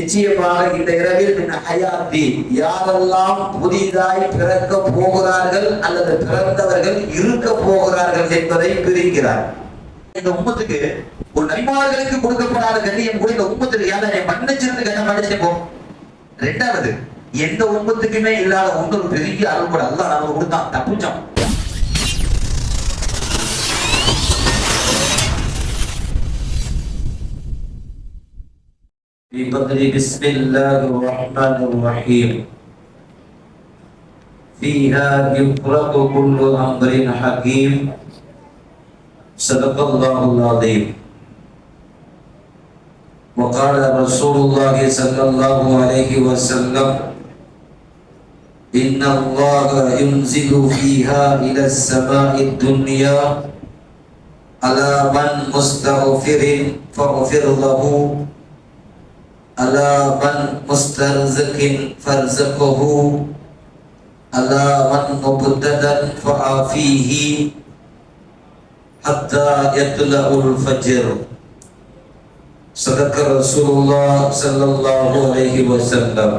நிச்சயமாக இந்த இரவில் ஹயாத்தி யாரெல்லாம் புதிதாய் பிறக்க போகிறார்கள் அல்லது பிறந்தவர்கள் இருக்க போகிறார்கள் என்பதை பிரிக்கிறார். இந்த உம்மத்துக்கு ஒரு நபிமார்களுக்கு கொடுக்கப்படாத கண்ணியம் கூட இந்த உம்மத்துக்கு யாரை மன்னிச்சிருந்து கண்ண மன்னிச்சிருப்போம். ரெண்டாவது, எந்த உம்மத்துக்குமே இல்லாத ஒன்று பெரிய அருள் கூட அல்லாஹ் நமக்கு கொடுத்தான், தப்புச்சோம். بسم الله الرحمن الرحيم فيها يفرق كل أمر حكيم صدق الله العظيم. وقال رسول الله صلى الله عليه وسلم إن الله ينزل فيها إلى السماء الدنيا على من مستغفر فاغفر له على من مسترزق فارزقه على من مبتدا فعافيه حتى يطلع الفجر. صدق رسول الله صلى الله عليه وسلم.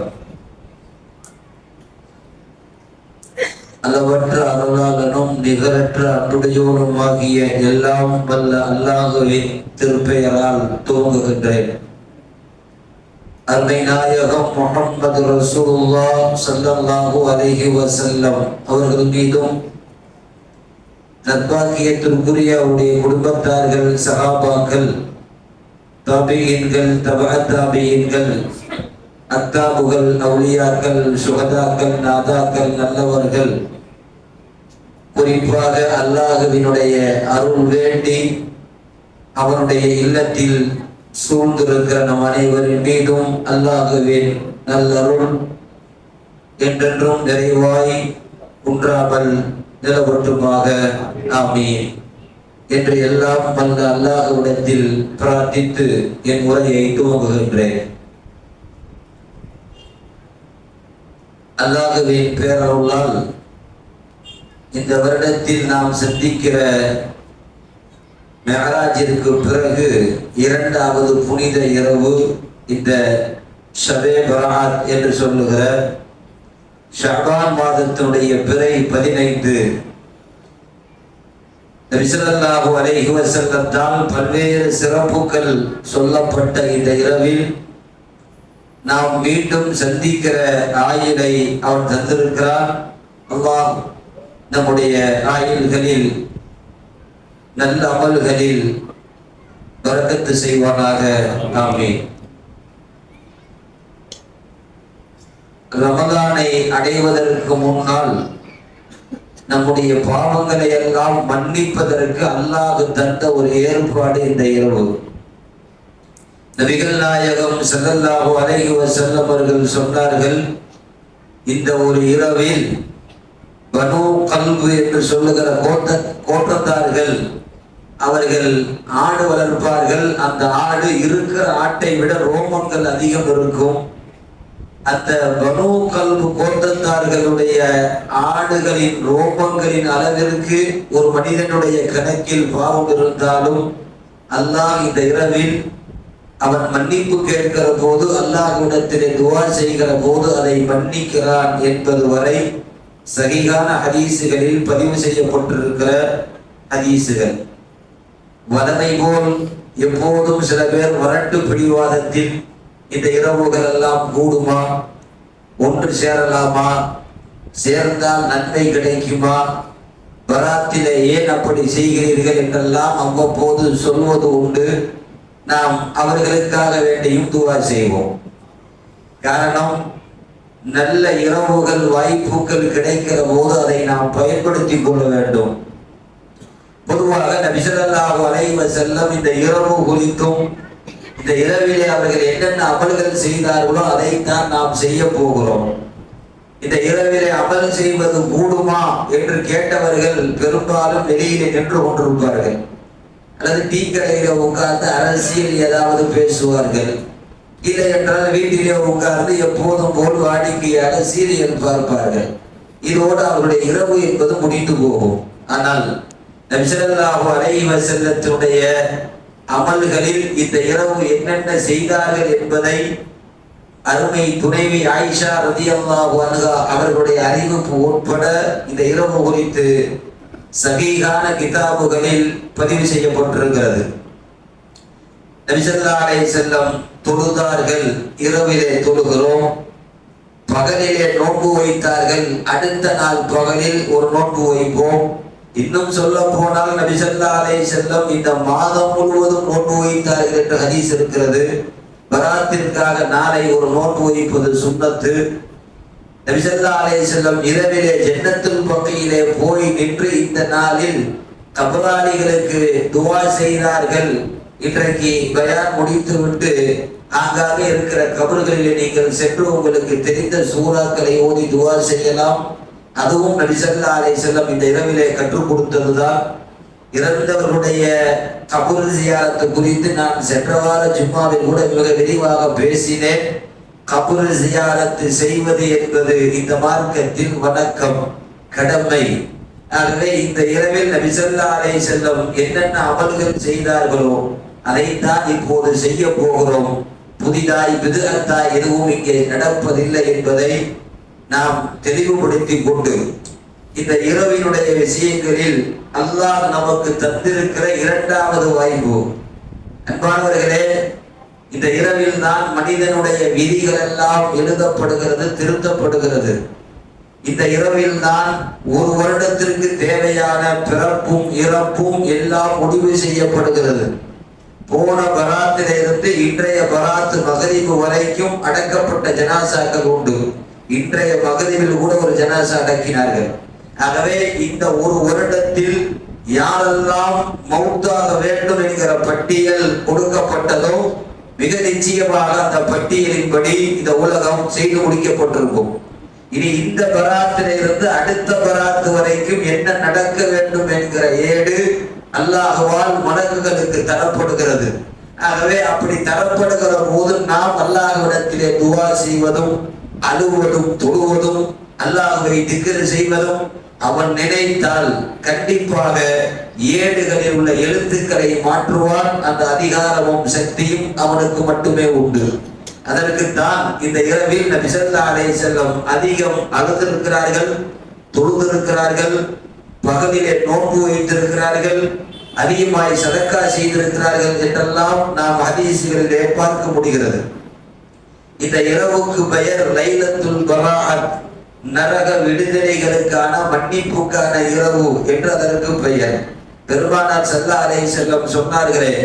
அளவற்ற அருளாளனும் நிகரற்ற அன்புடையோனுமாகிய எல்லாம் வல்ல அல்லாஹ்வின் திருப்பெயரால் துவங்குகின்றேன். அருமை நாயகம் முஹம்மது ரசூலுல்லாஹ் ஸல்லல்லாஹு அலைஹி வஸல்லம் அவர்கள் மீதும் நற்பாக்கியத்திற்குரிய அவருடைய குடும்பத்தார்கள், சஹாபாக்கள், தாபியீன்கள், தபஅ தாபியீன்கள், அத்தாபுகள், அவுலியாக்கள், சுஹதாக்கள், நாதாக்கள், நல்லவர்கள், குறிப்பாக அல்லாஹ்வினுடைய அருள் வேண்டி அவனுடைய இல்லத்தில் சூழ்ந்திருக்கிற நம் அனைவரின் மீதும் அல்லாஹ்வின் நல்லருள் என்றென்றும் நிறைவாய் குன்றாமல் நிலவட்டுமாக ஆமீன் என்று எல்லாம் வல்ல அல்லாஹ்விடத்தில் பிரார்த்தித்து என் உரையை துவங்குகின்றேன். அல்லாஹ்வின் பேரருளால் இந்த வருடத்தில் நாம் சந்திக்கிற மெஹராஜிற்கு பிறகு இரண்டாவது புனித இரவு இந்த ஷபே பராத் என்று சொல்லுகிற ஷஅபான் மாதத்தினுடைய பிறை 15 நபி ஸல்லல்லாஹு அலைஹி வஸல்லம் பல்வேறு சிறப்புகள் சொல்லப்பட்ட இந்த இரவில் நாம் மீண்டும் சந்திக்கிற ஆயுளை அவன் தந்திருக்கிறான். அல்லாஹ் நம்முடைய ஆயுள்களில் நல்ல அமல்களில் பரக்கத்து செய்வானாக. ஆமீன். ரமலானை அடைவதற்கு முன்னால் நம்முடைய பாவங்களை எல்லாம் மன்னிப்பதற்கு அல்லாஹ் தந்த ஒரு ஏற்பாடு இந்த இரவு. நபிகள் நாயகம் ஸல்லல்லாஹு அலைஹி வஸல்லம் அவர்கள் சொன்னார்கள், இந்த ஒரு இரவில் பனு கல்பு என்று சொல்லுகிற கோட்டத்தார்கள் அவர்கள் ஆடு வளர்ப்பார்கள். அந்த ஆடு இருக்கிற ஆட்டை விட ரோமங்கள் அதிகம் இருக்கும். அந்த பனு கல்பு கோட்டத்தார்களுடைய ஆடுகளின் ரோமங்களின் அளவிற்கு ஒரு மனிதனுடைய கணக்கில் பாவம் இருந்தாலும் அல்லாஹ் இந்த இரவில் அவன் மன்னிப்பு கேட்கிற போது, அல்லாஹ்விடத்திலே துஆ செய்கிற போது அதை மன்னிக்கிறான் என்பது வரை சஹீஹான ஹதீஸுகளில் பதிவு செய்யப்பட்டிருக்கிற ஹதீஸுகள். வதமை போல் எப்போதும் சில பேர் வரட்டு பிடிவாதத்தில் இந்த இரவுகள் எல்லாம் கூடுமா, ஒன்று சேரலாமா, சேர்ந்தால் நன்மை கிடைக்குமா, பராத்திலே ஏன் அப்படி செய்கிறீர்கள் என்றெல்லாம் அவ்வப்போது சொல்வது உண்டு. நாம் அவர்களுக்காக வேண்டியும் துஆ செய்வோம். காரணம், நல்ல இரவுகள் வாய்ப்புகள் கிடைக்கிற போது அதை நாம் பயன்படுத்திக் கொள்ள வேண்டும். பொதுவாக நபி ஸல்லல்லாஹு அலைஹி வஸல்லம் இந்த இரவு குறித்தும் இந்த இரவிலே அவர்கள் என்னென்ன அமல்கள் செய்தார்களோ அதைத்தான் நாம் செய்ய போகிறோம். இந்த இரவிலே அமல் செய்வது கூடுமா என்று கேட்டவர்கள் பெரும்பாலும் வெளியிலே நின்று கொண்டிருப்பார்கள், அல்லது டீ கடையில உட்கார்ந்து அரசியல் ஏதாவது பேசுவார்கள். இல்லை என்றால் வீட்டிலே உட்கார்ந்து எப்போதும் போல் வாடிக்கையாக சீரியல் பார்ப்பார்கள். இதோடு அவருடைய இரவு என்பது முடிந்து போகும். ஆனால் நபி ஸல்லல்லாஹு அலைஹி வஸல்லத்துடைய அமல்களில் இந்த இரவு என்னென்ன செய்தார்கள் என்பதை அருமை துணைவி ஆயிஷா ரலியல்லாஹு அன்ஹா அவர்களுடைய அறிவிப்பு உட்பட இந்த இரவு குறித்து சஹீஹான கிதாபுகளில் பதிவு செய்யப்பட்டிருக்கிறது. நபி ஸல்லல்லாஹு அலைஹி வஸல்லம் தொழுதார்கள், இரவிலே தொழுகிறோம், பகலிலே நோன்பு வைத்தார்கள், அடுத்த நாள் பகலில் ஒரு நோன்பு வைப்போம். இன்னும் சொல்ல போனால் நபி ஸல்லல்லாஹு அலைஹி வஸல்லம் இந்த மாதம் முழுவதும் நோன்பு வைத்தார்கள் என்ற ஹதீஸ் இருக்கிறது. பராத்திற்காக நாளை ஒரு நோன்பு வைப்பது சுன்னத்து. நபி ஸல்லல்லாஹு அலைஹி வஸல்லம் இரவிலே ஜன்னத்துல் பக்கீயிலே போய் நின்று இந்த நாளில் கபராளிகளுக்கு துஆ செய்தார்கள். இன்றைக்கு பயான் முடித்துவிட்டு ஆங்காங்கே இருக்கிற கபர்களிலே நீங்கள் சென்று உங்களுக்கு தெரிந்த சூறாக்களை ஓதி துஆ செய்யலாம். அதுவும் நபி ஸல்லல்லாஹு அலைஹி வஸல்லம் இந்த இரவிலே கற்றுக் கொடுத்ததுதான். இறந்தவர்களுடைய கபர் ஜியாரத்து குறித்து நான் சென்ற வார ஜும்மாவில் கூட மிக விரிவாக பேசினேன். கபர் ஜியாரத்து செய்வது என்பது இந்த மார்க்கத்தில் வணக்கம், கடமை. ஆகவே இந்த இரவில் நபி ஸல்லல்லாஹு அலைஹி வஸல்லம் என்னென்ன அமல்கள் செய்தார்களோ அதைத்தான் இப்போது செய்ய போகிறோம். புதிதாய் பிதுஅத்தாய் எதுவும் இங்கே நடப்பதில்லை என்பதை நாம் தெளிவுபடுத்திக் கொண்டு இந்த இரவினுடைய விஷயங்களில் அல்லாஹ் நமக்கு தந்திருக்கிற இரண்டாவது வாய்ப்பு. அன்பானவர்களே, இந்த இரவில் தான் மனிதனுடைய விதிகள் எல்லாம் எழுதப்படுகிறது, திருத்தப்படுகிறது. இந்த இரவில் தான் ஒரு வருடத்திற்கு தேவையான பிறப்பும் இறப்பும் எல்லாம் முடிவு செய்யப்படுகிறது. போன பராத்திலிருந்து இன்றைய பராத்து மகரிபு வரைக்கும் அடக்கப்பட்ட ஜனாசாக்கள் உண்டு. இன்றைய மகரிபில் கூட ஒரு ஜனாசா அடக்கினார்கள். ஆகவே இந்த ஒரு வருடத்தில் யாரெல்லாம் மௌத்தாக வேண்டும் என்கிற பட்டியல் கொடுக்கப்பட்டதோ மிக நிச்சயமாக அந்த பட்டியலின்படி இந்த உலகம் செய்து முடிக்கப்பட்டிருக்கும். இனி இந்த பராத்திலிருந்து அடுத்த பராத்து வரைக்கும் என்ன நடக்க வேண்டும் என்கிற ஏடு அல்லாஹ்வால் மலக்குகளுக்கு தரப்படுகிறது. ஆகவே அப்படி தரப்படுகிற போது நாம் அல்லாஹ்விடத்திலே துஆ செய்வதும் அழுவதும் தொழுவதும் அல்லாஹ்வை திக்ர் செய்வதும் அவன் நினைத்தால் கண்டிப்பாக ஏடுகளில் உள்ள எழுத்துக்களை மாற்றுவான். அந்த அதிகாரமும் சக்தியும் அவனுக்கு மட்டுமே உண்டு. அதற்குத்தான் இந்த இரவில் நபி ஸல்லல்லாஹு அலைஹி வஸல்லம் அதிகம் அழுதிருக்கிறார்கள், தொழுதிருக்கிறார்கள், பகலிலே நோன்பு வைத்திருக்கிறார்கள், அதிகமாய் சதக்கா செய்திருக்கிறார்கள் என்றெல்லாம் நாம் ஹதீஸ்களிலே பார்க்க முடிகிறது. இந்த இரவுக்கு பெயர் லைலத்துல் பராஅத், நரக விடுதலைகளுக்கான மன்னிப்புக்கான இரவு என்று அதற்கு பெயர். பெருமானார் ஸல்லல்லாஹு அலைஹி வஸல்லம் சொன்னார்களே,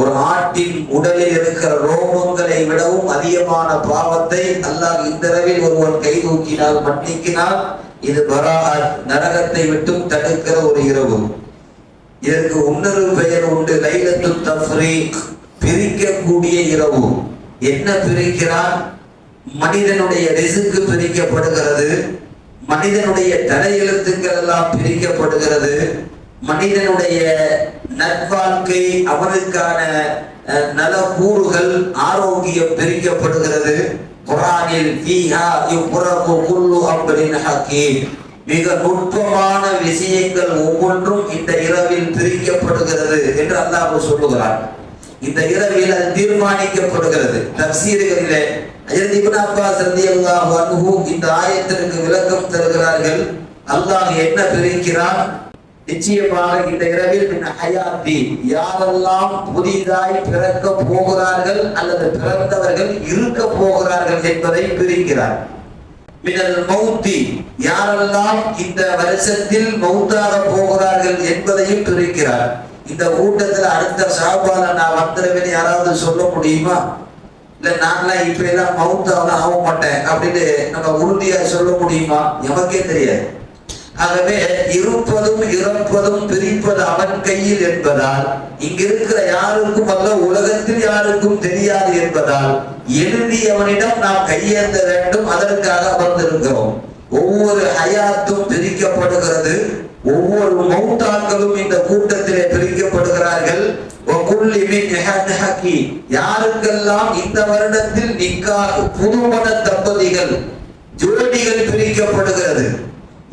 ஒரு ஆட்டின் உடலில் இருக்கிற ரோமங்களை விடவும் அதிகமான பாவத்தை அல்லாஹ் இந்த இரவில் ஒருவன் கை தூக்கினால் மன்னிக்கினால் இது பராஅத், நரகத்தை விட்டும் தடுக்கிற ஒரு இரவு. இதற்கு இன்னொரு பெயர் உண்டு, லைலத்துத் தஃப்ரீக், பிரிக்கக்கூடிய இரவு. என்ன பிரிக்கிறான்? மனிதனுடைய ரிஸ்க் பிரிக்கப்படுகிறது, மனிதனுடைய தலையெழுத்துக்கள் எல்லாம் பிரிக்கப்படுகிறது, மனிதனுடைய நற்வாழ்க்கை அவனுக்கான நல கூறுகள் ஆரோக்கியம் பிரிக்கப்படுகிறது. குர்ஆனில் ஃபீஹா யுஃப்ரகு குல்லு அம்ரின் ஹகீம், மிக நுட்பமான விஷயங்கள் ஒவ்வொன்றும் இந்த இரவில் பிரிக்கப்படுகிறது என்று அல்லாஹ் சொல்லுகிறார். இந்த இரவில் அது தீர்மானிக்கப்படுகிறது. தஃசீர்களிலே ஹஜ்ரத் இப்னு அப்பாஸ் ரலியல்லாஹு அன்ஹு இந்த ஆயத்திற்கு விளக்கம் தருகிறார்கள். அல்லாஹ் என்ன பிரிக்கிறான்? நிச்சயமாக இந்த இரவில் மின் ஹயாத்தி, யாரெல்லாம் புதிதாய் பிறக்க போகிறார்கள் அல்லது பிறந்தவர்கள் இருக்க போகிறார்கள் என்பதை பிரிக்கிறார். மினல் மௌத்தி, யாரெல்லாம் இந்த வருஷத்தில் மௌத்தாக போகிறார்கள் என்பதையும் பிரிக்கிறார். இந்த கூட்டத்தில் அடுத்த ஷாபால நான் வந்துடுவேன் யாராவது சொல்ல முடியுமா? இல்ல நான்லாம் இப்ப எல்லாம் மௌத்தாக ஆக மாட்டேன் அப்படின்னு நம்ம உறுதியா சொல்ல முடியுமா? நமக்கே தெரியாது. ஆகவே இருப்பதும் இறப்பதும் பிரிப்பது அவன் கையில் என்பதால், இங்க இருக்கிற யாருக்கும் அல்ல உலகத்தில் யாருக்கும் தெரியாது என்பதால் எழுதியவனிடம் நாம் கையேந்த வேண்டும். அதற்காக அமர்ந்திருக்கிறோம். ஒவ்வொரு ஹயாத்தும் பிரிக்கப்படுகிறது, ஒவ்வொரு மௌத்தாக்களும் இந்த கூட்டத்திலே பிரிக்கப்படுகிறார்கள். யாருக்கெல்லாம் இந்த வருடத்தில் நிக்காஹ், புதுமண தம்பதிகள், ஜோடிகள் பிரிக்கப்படுகிறது.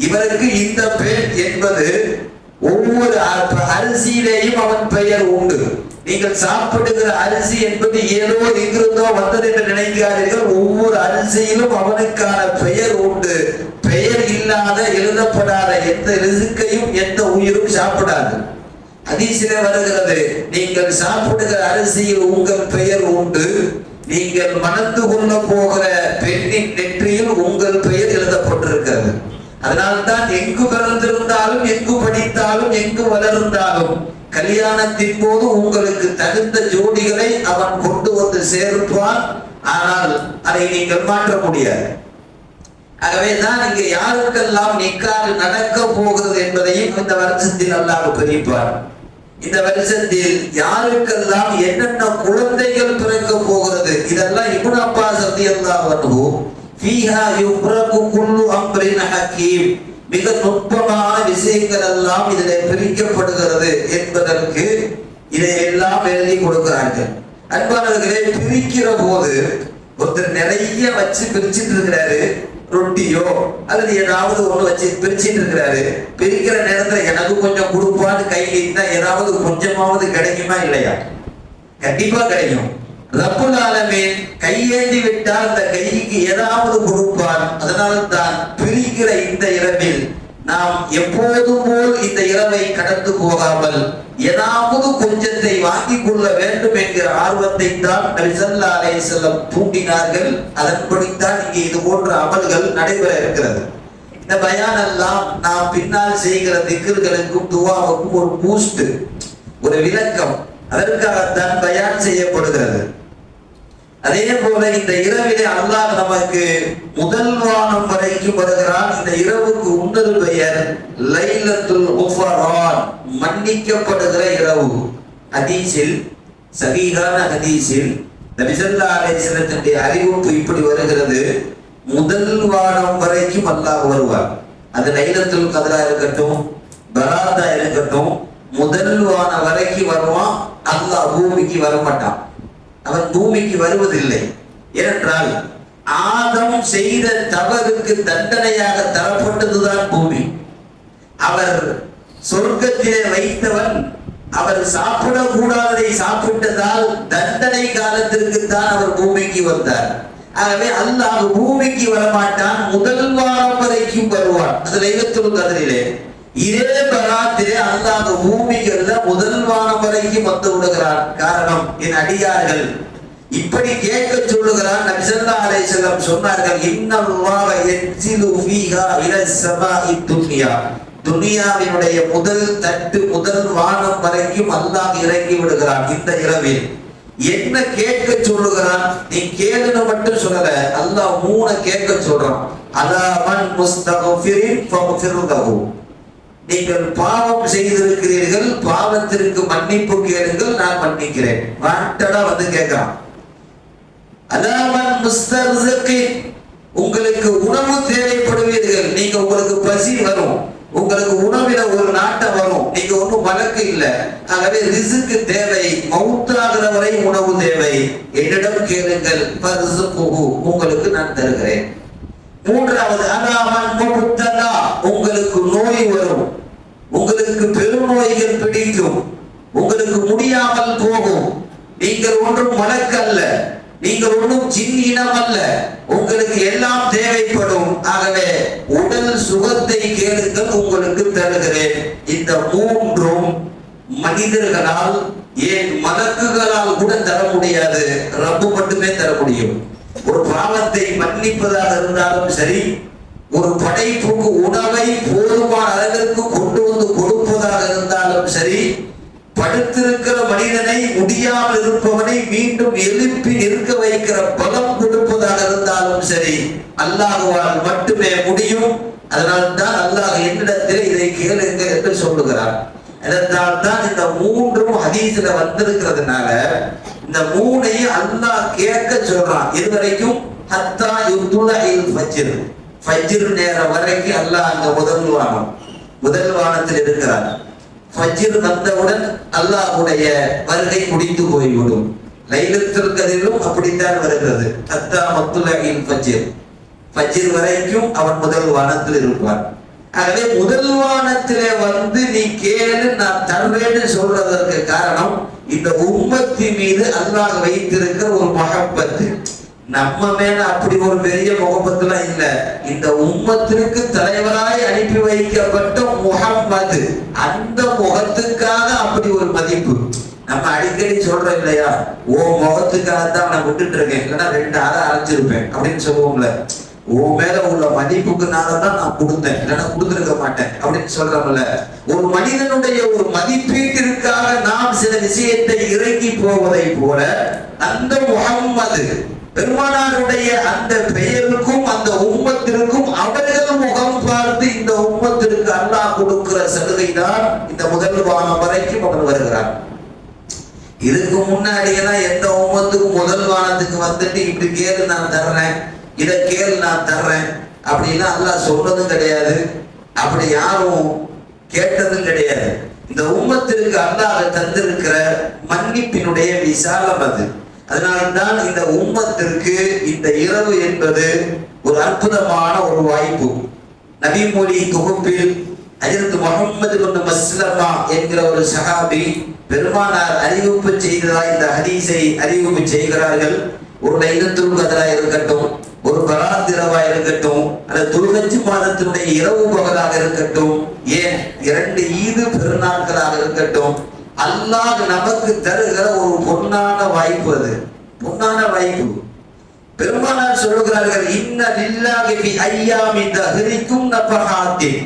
இவருக்கு இந்த பெண் என்பது ஒவ்வொரு அரிசியிலேயும் அவன் பெயர் உண்டு. நீங்கள் சாப்பிடுகிற அரிசி என்பது ஏதோ எங்கிருந்தோ வந்தது என்று நினைக்காதீர்கள். ஒவ்வொரு அரிசியிலும் அவனுக்கான பெயர் உண்டு. பெயர் இல்லாத எழுதப்படாத எந்த ரிசுக்கையும் எந்த உயிரும் சாப்பிடாது. ஹதீஸிலே வருகிறது, நீங்கள் சாப்பிடுகிற அரிசியில் உங்கள் பெயர் உண்டு. நீங்கள் மணந்து கொள்ள போகிற பெண்ணின் நெற்றியில் உங்கள் பெயர் எழுதப்பட்டிருக்கிறது. அதனால்தான் எங்கு பிறந்திருந்தாலும் எங்கு படித்தாலும் எங்கு வளர்ந்தாலும் கல்யாணத்தின் போது உங்களுக்கு தகுந்த ஜோடிகளை அவன் கொண்டு வந்து சேர்ப்பான். ஆனால் அதை நீங்கள் மாற்ற முடியாது. ஆகவேதான் இங்கு யாருக்கெல்லாம் நிக்காஹ் நடக்க போகிறது என்பதையும் இந்த வருஷத்தில் அல்லாஹ் பிரிப்பார். இந்த வருஷத்தில் யாருக்கெல்லாம் என்னென்ன குழந்தைகள் பிறக்க போகிறது இதெல்லாம் இப்னு அப்பாஸ் ரலியல்லாஹு அன்ஹு ஃபீஹா யுஃப்ரகு குல்லு அம்ரின் ஹகீம், மிக நுட்பமான விஷயங்கள் எல்லாம் இதில் பிரிக்கப்படுகிறது என்பதற்கு இதை எல்லாம் எழுதி கொடுக்கிறார்கள். அன்பானவர்களே, பிரிக்கிற போது ஒருத்தர் நிறைய வச்சு பிரிச்சுட்டு இருக்கிறாரு, ரொட்டியோ அல்லது ஏதாவது ஒண்ணு வச்சு பிரிச்சுட்டு இருக்கிறாரு. பிரிக்கிற நேரத்துல எனக்கு கொஞ்சம் கொடுப்பான்னு கை நீட்டினா ஏதாவது கொஞ்சமாவது கிடைக்குமா இல்லையா? கண்டிப்பா கிடைக்கும். ரப்புல் ஆலமீன் கையேந்தி விட்டால் அந்த கைக்கு ஏதாவது கொடுப்பான். அதனால தான் பிரிக்கிற இந்த இரவில் நாம் எப்போதும் போல் இந்த இரவை கடந்து போகாமல் ஏதாவது கொஞ்சத்தை வாங்கிக் கொள்ள வேண்டும் என்கிற ஆர்வத்தை தான் நபி ஸல்லல்லாஹு அலைஹி வஸல்லம் தூண்டினார்கள். அதன்படித்தான் இங்கே இது போன்ற அமல்கள் நடைபெற இருக்கிறது. இந்த பயான் எல்லாம் நாம் பின்னால் செய்கிற திக்ர்களுக்கும் துஆவுக்கும் ஒரு பூஸ்ட், ஒரு விளக்கம், அதற்காகத்தான் பயான் செய்யப்படுகிறது. அதே போல இந்த இரவிலே அல்லாஹ் நமக்கு முதல் வானம் வரைக்கும் வருகிறான். இந்த இரவுக்கு உன்னத பெயர் லைலத்துல் குஃபரான், மன்னிக்கப்படுகிற இரவு. ஹதீஸில், சஹீஹான ஹதீஸில் நபி ஸல்லல்லாஹு அலைஹி வஸல்லத்துடைய அறிவிப்பு இப்படி வருகிறது, முதல் வானம் வரைக்கும் அல்லாஹ் வருவார். அது லைலத்துல் கத்ரா இருக்கட்டும், பராத்தா இருக்கட்டும், முதல் வானம் வரைக்கும் வருவான். அல்லாஹ் பூமிக்கு வரமாட்டான். அவன் பூமிக்கு வருவதில்லை. ஏனென்றால் ஆதம் செய்த தவறுக்கு தண்டனையாக தரப்பட்டதுதான் பூமி. அவர் சொர்க்கத்திலே வைத்தவன் அவர் சாப்பிடக்கூடாததை சாப்பிட்டதால் தண்டனை காலத்திற்கு தான் அவர் பூமிக்கு வந்தார். ஆகவே அல்லாஹ் பூமிக்கு வரமாட்டான், முதல் வாரம் வரைக்கும் வருவான். அது லைலத்துல் கத்ரிலே. இதே பராத்திலே அல்லாஹ் பூமிகள்ல முதல் வானம் வரைக்கும் வந்து விடுகிறான். காரணம், என் அடியார்கள் இப்படி கேட்க சொல்லுகிறான். நபி ஸல்லல்லாஹு அலைஹி வஸல்லம் சொன்னார்கள், இன்னல்லாஹ யன்சிலு ஃபீஹா இலா ஸமாஇ துன்யா, துனியாவினுடைய முதல் தட்டு முதல் வானம் வரைக்கும் அல்லாஹ் இறங்கி விடுகிறான் இந்த இரவில். என்ன கேட்க சொல்லுகிறான்? நீ கேளுன்னு மட்டும் சொல்லல, அல்லாஹ் மூணு கேட்க சொல்றான். அலா மன் முஸ்தக்ஃபிரின் ஃபக்ஃபிர் லஹு, நீங்கள் பாவம் செய்திருக்கிறீர்கள், பாவத்திற்கு மன்னிப்பு கேளுங்கள், நான் மன்னிக்கிறேன். வாண்டடா வந்து கேட்கிறான். அலாமன் முஸ்தர்ஸிகின், உங்களுக்கு உணவு தேவைப்படுவீர்கள், நீங்க உங்களுக்கு பசி வரும், உங்களுக்கு உணவில ஒரு நாட்டம் வரும், நீங்க ஒன்றும் வழக்கு இல்லை, ஆகவே ரிஸ்க்கு தேவை, மௌத்தாகிற வரை உணவு தேவை, என்னிடம் கேளுங்கள், ஃபர்ஸுகுஹு, உங்களுக்கு நான் தருகிறேன். மூன்றாவது, அலாமன் முப்தலா, உங்களுக்கு நோய் வரும், உங்களுக்கு பெருநோய்கள் பிடிக்கும், உங்களுக்கு முடியாமல் போகும், நீங்கள் ஒன்றும் வழக்கல்ல, நீங்கள் ஒன்றும் ஜின் இனம் அல்ல, உங்களுக்கு எல்லாம் தேவைப்படும், ஆகவே உடல் சுகத்தை கேளுங்கள், உங்களுக்கு தருகிறேன். இந்த மூன்றும் மனிதர்களால், ஏன் மலக்குகளால் கூட தர முடியாது, ரப்பு மட்டுமே தர முடியும். ஒரு பாவத்தை மன்னிப்பதாக இருந்தாலும் சரி, ஒரு படைப்புக்கு உணவை போதுமான அளவிற்கு கொண்டு வந்து கொடுப்பதாக இருந்தாலும் சரி, படுத்திருக்கிற மனிதனை, முடியாமல் இருப்பவனை மீண்டும் எழுப்பி நிற்க வைக்கிற பலம் கொடுப்பதாக இருந்தாலும் சரி, அல்லாஹ்வால் மட்டுமே முடியும். அதனால்தான் அல்லாஹ் என்னிடத்தில் இதை கேளுங்க என்று சொல்லுகிறார். அதனால் தான் இந்த மூன்றும் ஹதீஸ்ல வந்திருக்கிறதுனால இந்த மூணையும் அல்லாஹ் கேட்க சொல்றான். இதுவரைக்கும் ஹத்தா யுதுலஇல் ஃபஜ்ர், ஃபஜ்ர் நேரம் வரைக்கும் அல்லாஹ் அங்க முதல் வானத்தில் இருக்கிறார். ஃபஜ்ர் வந்தவுடன் அல்லாஹ்வுடைய வருகை முடிந்து போய்விடும். லைலத்துல் கத்ரிலும் அப்படித்தான் வருகிறது. ஹத்தா மத்துலஇல் ஃபஜ்ர், ஃபஜ்ர் வரைக்கும் அவன் முதல் வானத்தில் இருப்பான். ஆகவே முதல் வானத்திலே வந்து நீ கேளு, நான் தருவேன்னு சொல்றதற்கு காரணம், இந்த உம்மத்தின் மீது அல்லாஹ் வைத்திருக்கிற ஒரு மஹப்பத்து. நம்ம மேல அப்படி ஒரு பெரிய முகப்பத்துலாம் இல்ல. இந்த உம்மத்திற்கு தலைவராய் அனுப்பி வைக்கப்பட்ட முஹம்மது, அந்த முகத்துக்காக அப்படி ஒரு மதிப்பு. நம்ம அடிக்கடி சொல்றோம் இல்லையா, ஓ முகத்துக்காக தான் நான் விட்டுட்டு இருக்கேன், இல்லைன்னா 2 அரை அரைச்சிருப்பேன் அப்படின்னு சொல்லுவோம்ல. ஓ மேல உள்ள மதிப்புக்குனாலதான் நான் கொடுத்தேன், இல்லைன்னா கொடுத்துருக்க மாட்டேன் அப்படின்னு சொல்றோம்ல. ஒரு மனிதனுடைய ஒரு மதிப்பீட்டிற்காக நாம் சில விஷயத்தை இறங்கி போவதை போல அந்த முஹம்மது பெருமானாருடைய அந்த பெயருக்கும் அந்த உம்மத்திற்கும் அவர்கள் முகம் பார்த்து இந்த உம்மத்திற்கு அல்லாஹ் கொடுக்கிற சலுகை தான் இந்த முதல் வானம் வரைக்கும் அவர் வருகிறார். இதுக்கு முன்னாடியெல்லாம் எந்த உம்மத்துக்கும் முதல் வானத்துக்கு வந்துட்டு இப்படி கேளு நான் தர்றேன், இதை கேளு நான் தர்றேன் அப்படின்னா அல்லாஹ் சொல்றதும் கிடையாது, அப்படி யாரும் கேட்டதும் கிடையாது. இந்த உம்மத்திற்கு அல்லாஹ் தந்திருக்கிற மன்னிப்பினுடைய விசாலம் அது. அதனால்தான் இந்த உம்மத்திற்கு இந்த இரவு என்பது ஒரு அற்புதமான ஒரு வாய்ப்பு. நபிமொழி தொகுப்பில் ஹஜ்ரத் முஹம்மது இப்னு மஸ்லமா என்கிற ஒரு சஹாபி பெருமானார் அறிவிப்பு செய்ததாய் இந்த ஹதீஸை அறிவிப்பு செய்கிறார்கள். ஒரு லைலத்துல் கத்ரா இருக்கட்டும், ஒரு பராத் இரவா இருக்கட்டும், அல்லது துல்ஹஜ் மாதத்தினுடைய இரவு பகலாக இருக்கட்டும், ஏன் 2 ஈது பெருநாட்களாக இருக்கட்டும், அல்லாஹ் நமக்கு தருகிற ஒரு பொன்னான வாய்ப்பு. அது பொன்னான வாய்ப்பு. பெருமானார் சொல்லுகிறார்கள், இன்ன லில்லாஹி ஃபி அய்யாமி தஹ்ரிக்கும் நஃபஹாத்தின்.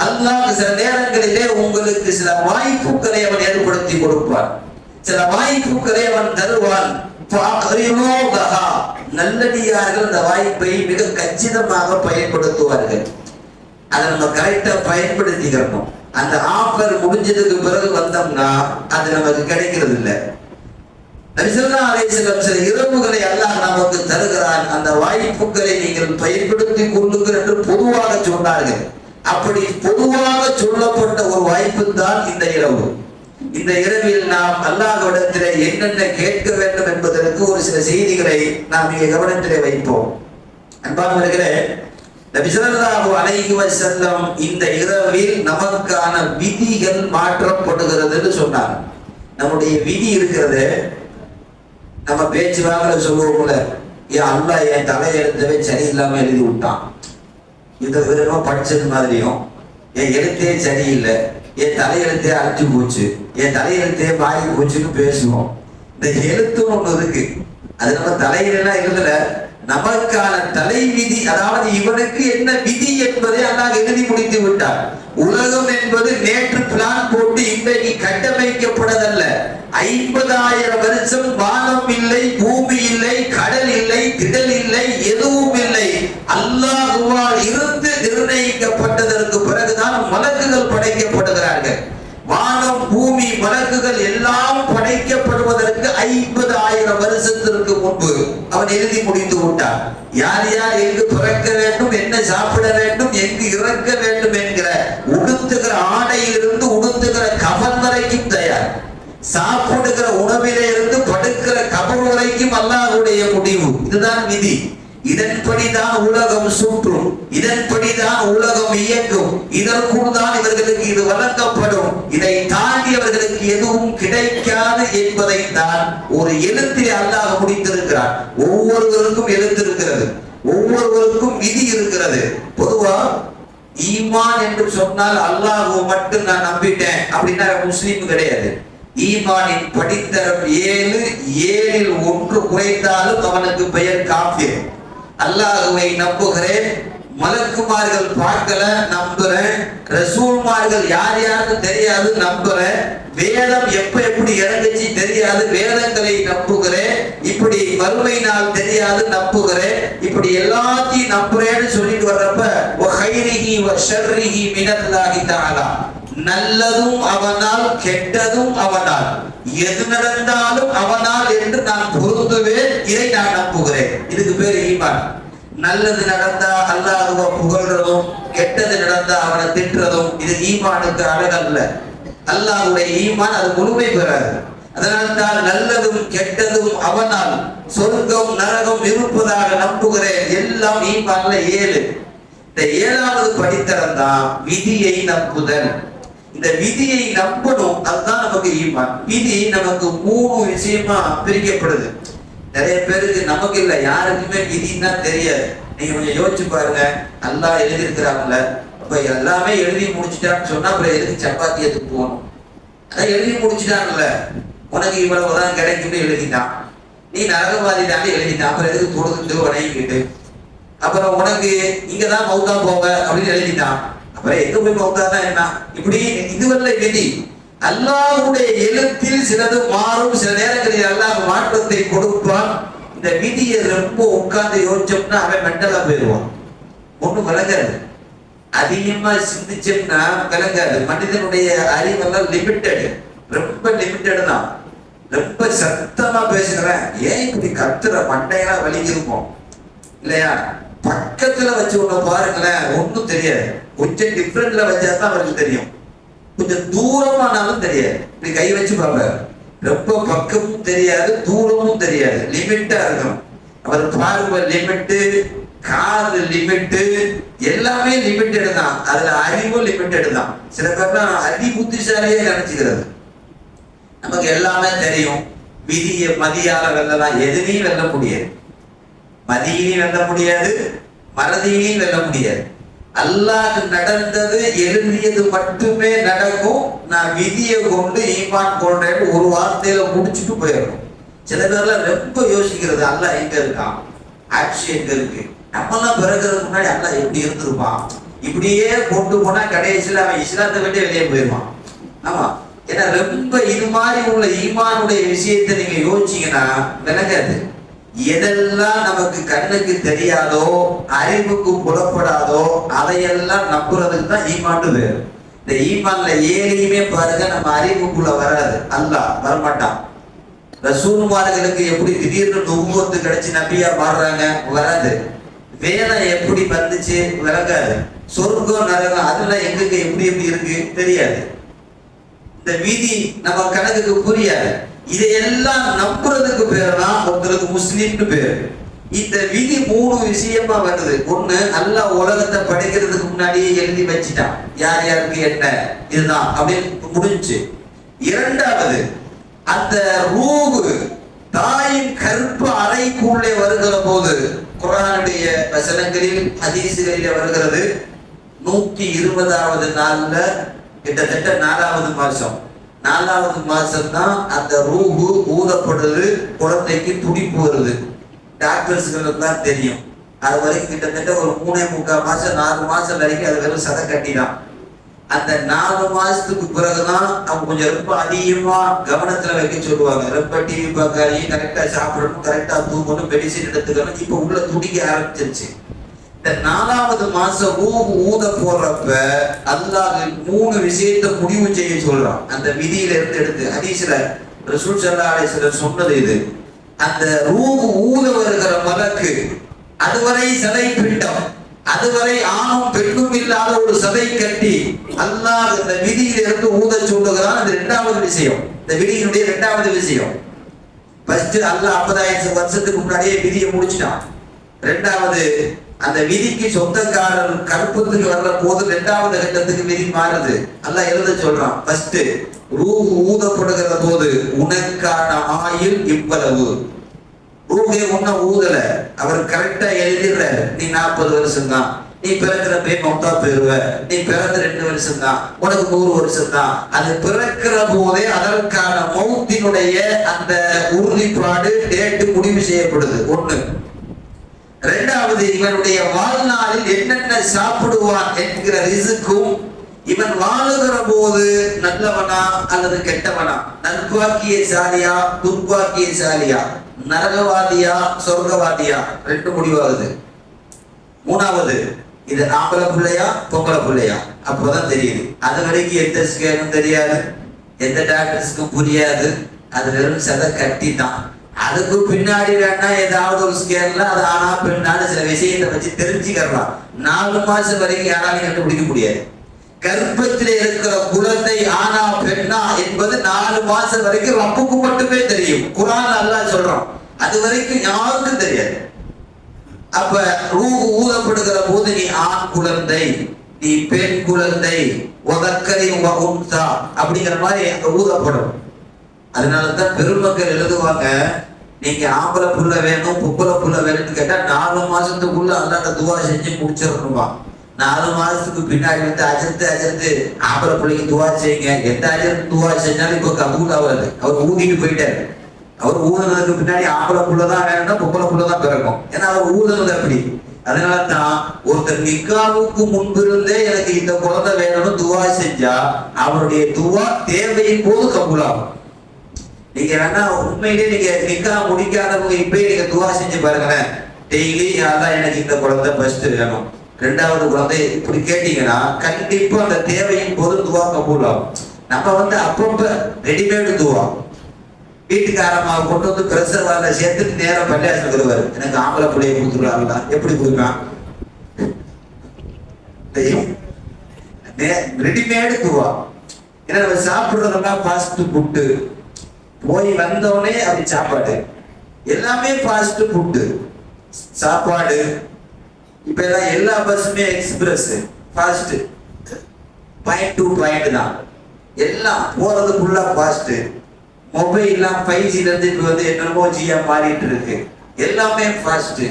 அல்லாஹ் சில நேரங்களிலே உங்களுக்கு சில வாய்ப்புகளை அவன் ஏற்படுத்தி கொடுப்பான், சில வாய்ப்புகளை அவன் தருவான். நல்லடியார்கள் அந்த வாய்ப்பை மிக கச்சிதமாக பயன்படுத்துவார்கள். அதை நம்ம கரெக்டா பயன்படுத்திக்கிறோம். அந்த ஆஃபர் முடிஞ்சதுக்கு பிறகு வந்தோம்னா அது நமக்கு கிடைக்கிறது இல்லை. நபி ஸல்லல்லாஹு அலைஹி வஸல்லம் சில இரவுகளை அல்லாஹ் நமக்கு தருகிறான், அந்த வாய்ப்புகளை நீங்கள் பயன்படுத்தி கொள்ளுங்கள் என்று பொதுவாக சொன்னார்கள். அப்படி பொதுவாக சொல்லப்பட்ட ஒரு வாய்ப்பு தான் இந்த இரவு. இந்த இரவில் நாம் அல்லாஹ்விடத்திலே என்னென்ன கேட்க வேண்டும் என்பதற்கு ஒரு சில செய்திகளை நாம் இங்கே கவனத்திலே வைப்போம். அன்பானவர்களே, நபி ஸல்லல்லாஹு அலைஹி வஸல்லம் இந்த இரவில் நமக்கான விதிகள் மாற்றப்படுகிறதுன்னு சொன்னார். நம்முடைய விதி இருக்கிறது, நம்ம பேச்சு வாங்கல சொல்லுவோம்ல, ஏன் அல்லாஹ் என் தலையெழுத்தவே சரியில்லாம எழுதி விட்டான், இந்த விதமா படிச்சது மாதிரியும் என் எழுத்தே சரியில்லை, என் தலையெழுத்தே அழிஞ்சு போச்சு, என் தலையெழுத்தே மாறி போச்சுன்னு பேசுவோம். இந்த எழுத்துன்னு ஒண்ணு இருக்கு, அது நம்ம தலையிலாம் எழுதல, நமக்கான தலை விதி, அதாவது இவனுக்கு என்ன விதி என்பதை அல்லாஹ் எழுதி முடித்து விட்டார். உலகம் என்பது நேற்று பிளான் போட்டு இன்றைக்கு கட்டமைக்கப்படதல்ல. 50,000 வருஷம் வானம் இல்லை, பூமி இல்லை, கடல் இல்லை, திடல் இல்லை, எதுவும் இல்லை. அல்லாஹ்வால் இருந்து நிர்ணயிக்கப்பட்டதற்கு பிறகுதான் மலக்குகள் படைக்கப்படுகிறார்கள். வானம், பூமி, மலக்குகள் எல்லாம் படைக்கப்படுவதற்கு 50,000 வருஷத்திற்கு முன்பு அவன் எழுதி முடித்து விட்டான். யார் யார் எங்கு பிறக்க வேண்டும், என்ன சாப்பிட வேண்டும், எங்கு இறக்க வேண்டும் என்கிற உடுத்துகிற ஆடையிலிருந்து உடுத்துகிற கஃன் வரைக்கும் தயார். சாப்பிடுகிற உணவிலே இருந்து படுக்கிற கபர் வரைக்கும் அல்லாஹ்வுடைய முடிவு. இதுதான் விதி. இதன்படிதான் உலகம் சுற்றும், இதன்படிதான் உலகம் இயங்கும், இதற்குள் தான் இவர்களுக்கு இது வழங்கப்படும், இதை தாண்டி அவர்களுக்கு எதுவும் கிடைக்காது என்பதை தான் ஒரு எழுத்தில் அல்லாஹ் முடித்திருக்கிறார். ஒவ்வொருவருக்கும் எழுத்து இருக்கிறது, ஒவ்வொருவருக்கும் விதி இருக்கிறது. பொதுவா ஈமான் என்று சொன்னால் அல்லாஹ் மட்டும் நான் நம்பிட்டேன் அப்படின்னா முஸ்லீம் கிடையாது. ஈமானின் படித்தரம் 7, 7ல் 1 குறைந்தாலும் அவனுக்கு பெயர் காஃபிர். அல்லாஹ்வை நம்புகிறேன், மலக்குமார்கள் பார்க்கல நம்புறேன், ரசூல்மார்கள் யார் யாருக்கு தெரியாது நம்புறேன், வேதம் எப்படி இறங்குச்சு தெரியாது வேதங்களை நம்புகிறேன், இப்படி மறுமை நாள் தெரியாது நம்புகிறேன், இப்படி எல்லாத்தையும் நம்புறேன்னு சொல்லிட்டு வர்றப்ப வஹைரிஹி வஷர்ரிஹி மினல்லாஹி தஆலா, நல்லதும் அவனால் கெட்டதும் அவனால், எது நடந்தாலும் அவனால் என்று நான் பொருந்துவேன், இதை நான் நம்புகிறேன். இதுக்கு பேர் ஈமான். நல்லது நடந்தா அல்லாஹ்வை புகழ்றதும், கெட்டது நடந்தா அவனை திட்டுறதும் இது ஈமானுக்கு அழகல்ல. அல்லாஹ்வுடைய ஈமான் அது முழுமை பெறாது. அதனால்தான் நல்லதும் கெட்டதும் அவனால், சொர்க்கம் நரகம் இருப்பதாக நம்புகிறேன், எல்லாம் ஈமான்ல 7. இந்த 7வது படித்தரம் தான் விதியை நம்புதல். இந்த விதியை நம்பணும். அதுதான் நமக்கு ஈமான். விதி நமக்கு 3 விஷயமா பிரிக்கப்படுது. நிறைய பேருக்கு நமக்கு இல்லை, யாருக்குமே விதின்னா தெரியாது. நீங்க கொஞ்சம் யோசிச்சு பாருங்க. அல்லாஹ் எழுதியிருக்கிறாங்கல்ல, அப்ப எல்லாமே எழுதி முடிச்சுட்டான்னு சொன்னா அப்புறம் எதுக்கு சப்பாத்தி எடுத்து போகணும்? அதான் எழுதி முடிச்சுட்டாங்கல்ல, உனக்கு இவ்வளவுதான் கிடைக்கும்னு எழுதிட்டான், நீ நரகவாதி தாண்டி எழுதிட்டான், அப்புறம் எதுக்கு தொடுத்து வணங்கிக்கிட்டு, அப்புறம் உனக்கு இங்கதான் மௌத்தா போக அப்படின்னு எழுதிட்டான், அப்புறம் எங்க போய் மௌத்தா தான் என்ன? இப்படி இதுவல்ல விதி. அல்லாஹ்வுடைய எழுத்தில் சிலது மாறும், சில நேரங்களில் அல்லாஹ் மாற்றத்தை கொடுப்பான். இந்த விதியை ரொம்ப உட்கார்ந்து யோசிச்சோம்னா அவன் மெண்டலா போயிடுவான், ஒண்ணும் விளங்காது. அதிகமா சிந்திச்சோம்னா விளங்காது. மனிதனுடைய அறிவெல்லாம் லிமிட்டட், ரொம்ப லிமிட்டட் தான். ரொம்ப சத்தமா பேசுறேன், ஏன் இப்படி கத்துற, மண்டையெல்லாம் வலிக்கு இருக்கும் இல்லையா? பக்கத்துல வச்சு ஒண்ணு பாருங்களேன், ஒன்னும் தெரியாது. கொஞ்சம் டிஃப்ரெண்ட்ல வச்சாதான் அவருக்கு தெரியும். கொஞ்சம் தூரமானாலும் தெரியாது. இப்படி கை வச்சு பார்ப்பாரு, ரொம்ப பக்கமும் தெரியாது தூரமும் தெரியாது, லிமிட்டா இருக்கும். அவர் பார்வை லிமிட்டு, காது லிமிட்டு, எல்லாமே லிமிட்டட் தான். அதுல அறிவும் லிமிட்டட் தான். சில பேர்லாம் அதி புத்திசாலியே நினைச்சுக்கிறது. நமக்கு எல்லாமே தெரியும். விதியை மதியால வெல்லலாம், எதுனையும் வெல்ல முடியாது. மதியினையும் வெல்ல முடியாது, மறதியினையும் வெல்ல முடியாது. அல்லாஹ் நடந்தது எழுதியது மட்டுமே நடக்கும். நான் விதியை கொண்டு ஈமான் கொண்டேன் ஒரு வார்த்தையில முடிச்சுட்டு போயிடணும். சில பேர்லாம் ரொம்ப யோசிக்கிறது, அல்லாஹ் எங்க இருக்கான், ஆட்சி எங்க இருக்கு, நம்மெல்லாம் பிறகுறதுக்கு முன்னாடி அல்லாஹ் எப்படி இருந்திருப்பான், இப்படியே கொண்டு போனா கடைசியில் அவன் இஸ்லாத்தை விட்டு வெளியே போயிடுவான். ஆமா, ஏன்னா ரொம்ப இது மாதிரி உள்ள ஈமானுடைய விஷயத்தை நீங்க யோசிச்சீங்கன்னா விளங்காது. எதெல்லாம் நமக்கு கண்ணுக்கு தெரியாதோ, அறிவுக்கு புலப்படாதோ, அதையெல்லாம் நம்புறதுக்கு தான் ஈமான்னு பேரு. இந்த ஈமான்ல ஏழையுமே பாருங்க, நம்ம அறிவுக்குள்ள வராது, அல்லாஹ் வரமாட்டான். ரசூலுமார்களுக்கு எப்படி திடீர்னு நுபுவத்து கிடைச்சு நபியா மாறுறாங்க, வராது. வேதம் எப்படி வந்துச்சு விளங்காது. சொர்க்கம் நரகம் அதெல்லாம் எங்க எப்படி எப்படி இருக்கு தெரியாது. இந்த விதி நம்ம கணக்குக்கு புரியாது. இதையெல்லாம் நம்புறதுக்கு பேர் தான் ஒருத்தருக்கு முஸ்லீம்னு பேரு. இந்த விதி 3 விஷயமா வருது. ஒண்ணு, அல்லாஹ் உலகத்தை படைக்கிறதுக்கு முன்னாடியே எழுதி வச்சுட்டான், யார் யாருக்கு என்ன இதுதான் அப்படின்னு முடிஞ்சு. இரண்டாவது, அந்த ரூஹ் தாயின் கற்பு அறைக்குள்ளே வருகிற போது குர்ஆனுடைய வசனங்களில் ஹதீஸ்களில் வருகிறது, 120வது நாள்ல கிட்டத்தட்ட 4வது மாசம், 4வது மாசம் தான் அந்த ரூஹு ஊதப்படுது, குழந்தைக்கு துடிப்பு வருது. டாக்டர்ஸ்களுக்கு தான் தெரியும். அது வரைக்கும் கிட்டத்தட்ட ஒரு 3.25 மாசம் 4 மாசம் வரைக்கும் அது வெறும் சதை கட்டி தான். அந்த 4 மாசத்துக்கு பிறகுதான் அவங்க கொஞ்சம் ரொம்ப அதிகமா கவனத்துல வைக்க சொல்லுவாங்க. ரொம்ப டிவி பார்க்காதீங்க, கரெக்டா சாப்பிடணும், கரெக்டா தூங்கணும், மெடிசின் எடுத்துக்கணும். இப்ப உள்ள துடிக்க ஆரம்பிச்சிருச்சு. இந்த 4வது மாசம் ரூஹ் ஊத போடுறப்ப அல்லாஹ் 3 விஷயத்தை முடிவு செய்ய சொல்றான். அந்த விதியில இருந்து எடுத்து ஹதீஸ்ல ரசூல் ஸல்லல்லாஹு அலைஹி வஸல்லம் சொன்னது இது. அந்த ரூஹ் ஊத வருகிற மலக்கு அதுவரை சதை பிண்டம், அதுவரை ஆணும் பெண்ணும் இல்லாத ஒரு சதை கட்டி அல்லாஹ் இந்த விதியில இருந்து ஊத சொல்லுகிறான். அது 2வது விஷயம். இந்த விதியினுடைய 2வது விஷயம். ஃபர்ஸ்ட் அல்லாஹ் 50,000 வருஷத்துக்கு முன்னாடியே விதியை முடிச்சிட்டான். 2வது, அந்த விதிக்கு சொந்தக்காரர் கற்பத்துக்கு வர்ற போது 2வது கட்டத்துக்கு விதி மாறுது. அல்லாஹ் எழுத சொல்றான். ஃபர்ஸ்ட் ரூஹ் ஊதப்படுகிற போது உனக்கான ஆயுள் இவ்வளவு. ரூஹே உன்ன ஊதல, அவர் கரெக்டா எழுதிடுறாரு, நீ 40 வருஷம் தான், நீ பிறக்கிறப்பே மௌத்தா போயிருவ, நீ பிறந்த 2 வருஷம் தான், உனக்கு 100 வருஷம் தான். அது பிறக்கிற போதே அதற்கான மௌத்தினுடைய அந்த உறுதிப்பாடு டேட்டு முடிவு செய்யப்படுது. 1. 2வது, இவனுடைய வாழ்நாளில் என்னென்ன சாப்பிடுவான் என்கிற ரிஸ்க்கும், இவன் வாழுகிற போது நல்லவனா அல்லது கெட்டவனா, நல்வாக்கியசாலியா துர்வாக்கியசாலியா, நரகவாதியா சொர்க்கவாதியா, 2 முடிவாகுது. 3வது, இது ஆம்பளை பிள்ளையா பொம்பளை பிள்ளையா, அப்பதான் தெரியுது. அது வரைக்கும் எந்த ஸ்கேனும் தெரியாது, எந்த டாக்டர்ஸ்க்கும் புரியாது. அது வெறும் சதை கட்டி தான். அதுக்கு பின்னாடி வேணா ஏதாவது ஒரு ஸ்கேன்ல அது ஆனா பெண்ணான சில விஷயத்தை வச்சு தெரிஞ்சுக்கலாம். 4 மாசம் வரைக்கும் யாராலையும் கண்டுபிடிக்க முடியாது. கர்ப்பத்தில் இருக்கிற குழந்தை ஆனா பெண்ணா என்பது 4 மாசம் வரைக்கும் ரப்புக்கு மட்டுமே தெரியும். குர்ஆன் அல்லாஹ் சொல்றான், அது வரைக்கும் யாருக்கும் தெரியாது. அப்ப ரூஹ் ஊதப்படுகிற போது நீ ஆண் குழந்தை, நீ பெண் குழந்தை அப்படிங்கிற மாதிரி அங்க ஊதப்படும். அதனாலதான் பெருமக்கள் எழுதுவாங்க, நீங்க ஆம்பளை புள்ள வேணும் பொம்பளை புள்ள வேணும்னு கேட்டா 4 மாசத்துக்குள்ள அல்லாட்ட துவா செஞ்சு முடிச்சிடணுமா. 4 மாசத்துக்கு பின்னாடி வந்து அஜர்த்து ஆம்பளை பிள்ளைக்கு துவா செய்யுங்க. எந்த அஜர்த்து துவா செஞ்சாலும் இப்ப கபூல் ஆகாது. அவர் ஊதிட்டு போயிட்டாரு. அவர் ஊதுனதுக்கு பின்னாடி ஆம்பளை புள்ளதான் வேணும்னா பொம்பளை புள்ளதான் பிறக்கும். ஏன்னா அவர் ஊதுனது அப்படி. அதனாலதான் ஒருத்தர் நிக்காவுக்கு முன்பிருந்தே எனக்கு இந்த குழந்தை வேணும்னு துவா செஞ்சா அவருடைய துவா தேவையின் போது கபூலாகும். நீங்க வேணா உண்மையிலேயே நீங்க நிக்கா முடிக்காதவங்க இப்பயே நீங்க துவா செஞ்சு பாருங்களேன். டெய்லி யாரா எனக்கு இந்த குழந்தை ஃபர்ஸ்ட் வேணும், 2வது குழந்தை இப்படி கேட்டீங்கன்னா கண்டிப்பா அந்த தேவையின் போது துவா கபூலாகும். நம்ம வந்து அப்பப்ப ரெடிமேடு துவா வீட்டுக்காரமாக கொண்டு வந்து பிரஷர் வாரில சேர்த்துட்டு நேரம் பள்ளியாசம் வருவாரு. எனக்கு ஆம்பளை பிள்ளைய கொடுத்துருவாங்களா? எப்படி கொடுப்பான்? ரெடிமேடு துவா. ஏன்னா நம்ம சாப்பிடுறதெல்லாம் ஃபாஸ்ட் ஃபுட்டு, போய் வந்தோடனே அப்படி சாப்பாடு, எல்லாமே ஃபாஸ்ட் ஃபுட்டு சாப்பாடு. இப்ப எல்லாம் எல்லா பஸ்ஸுமே express fast, point to point தான். எல்லாம் போறது ஃபுல்லா ஃபாஸ்ட். மொபைல்லாம் 5Gல இருந்து இப்ப வந்து என்னமோ ஜியா மாறிட்டு இருக்கு. எல்லாமே ஃபாஸ்ட்.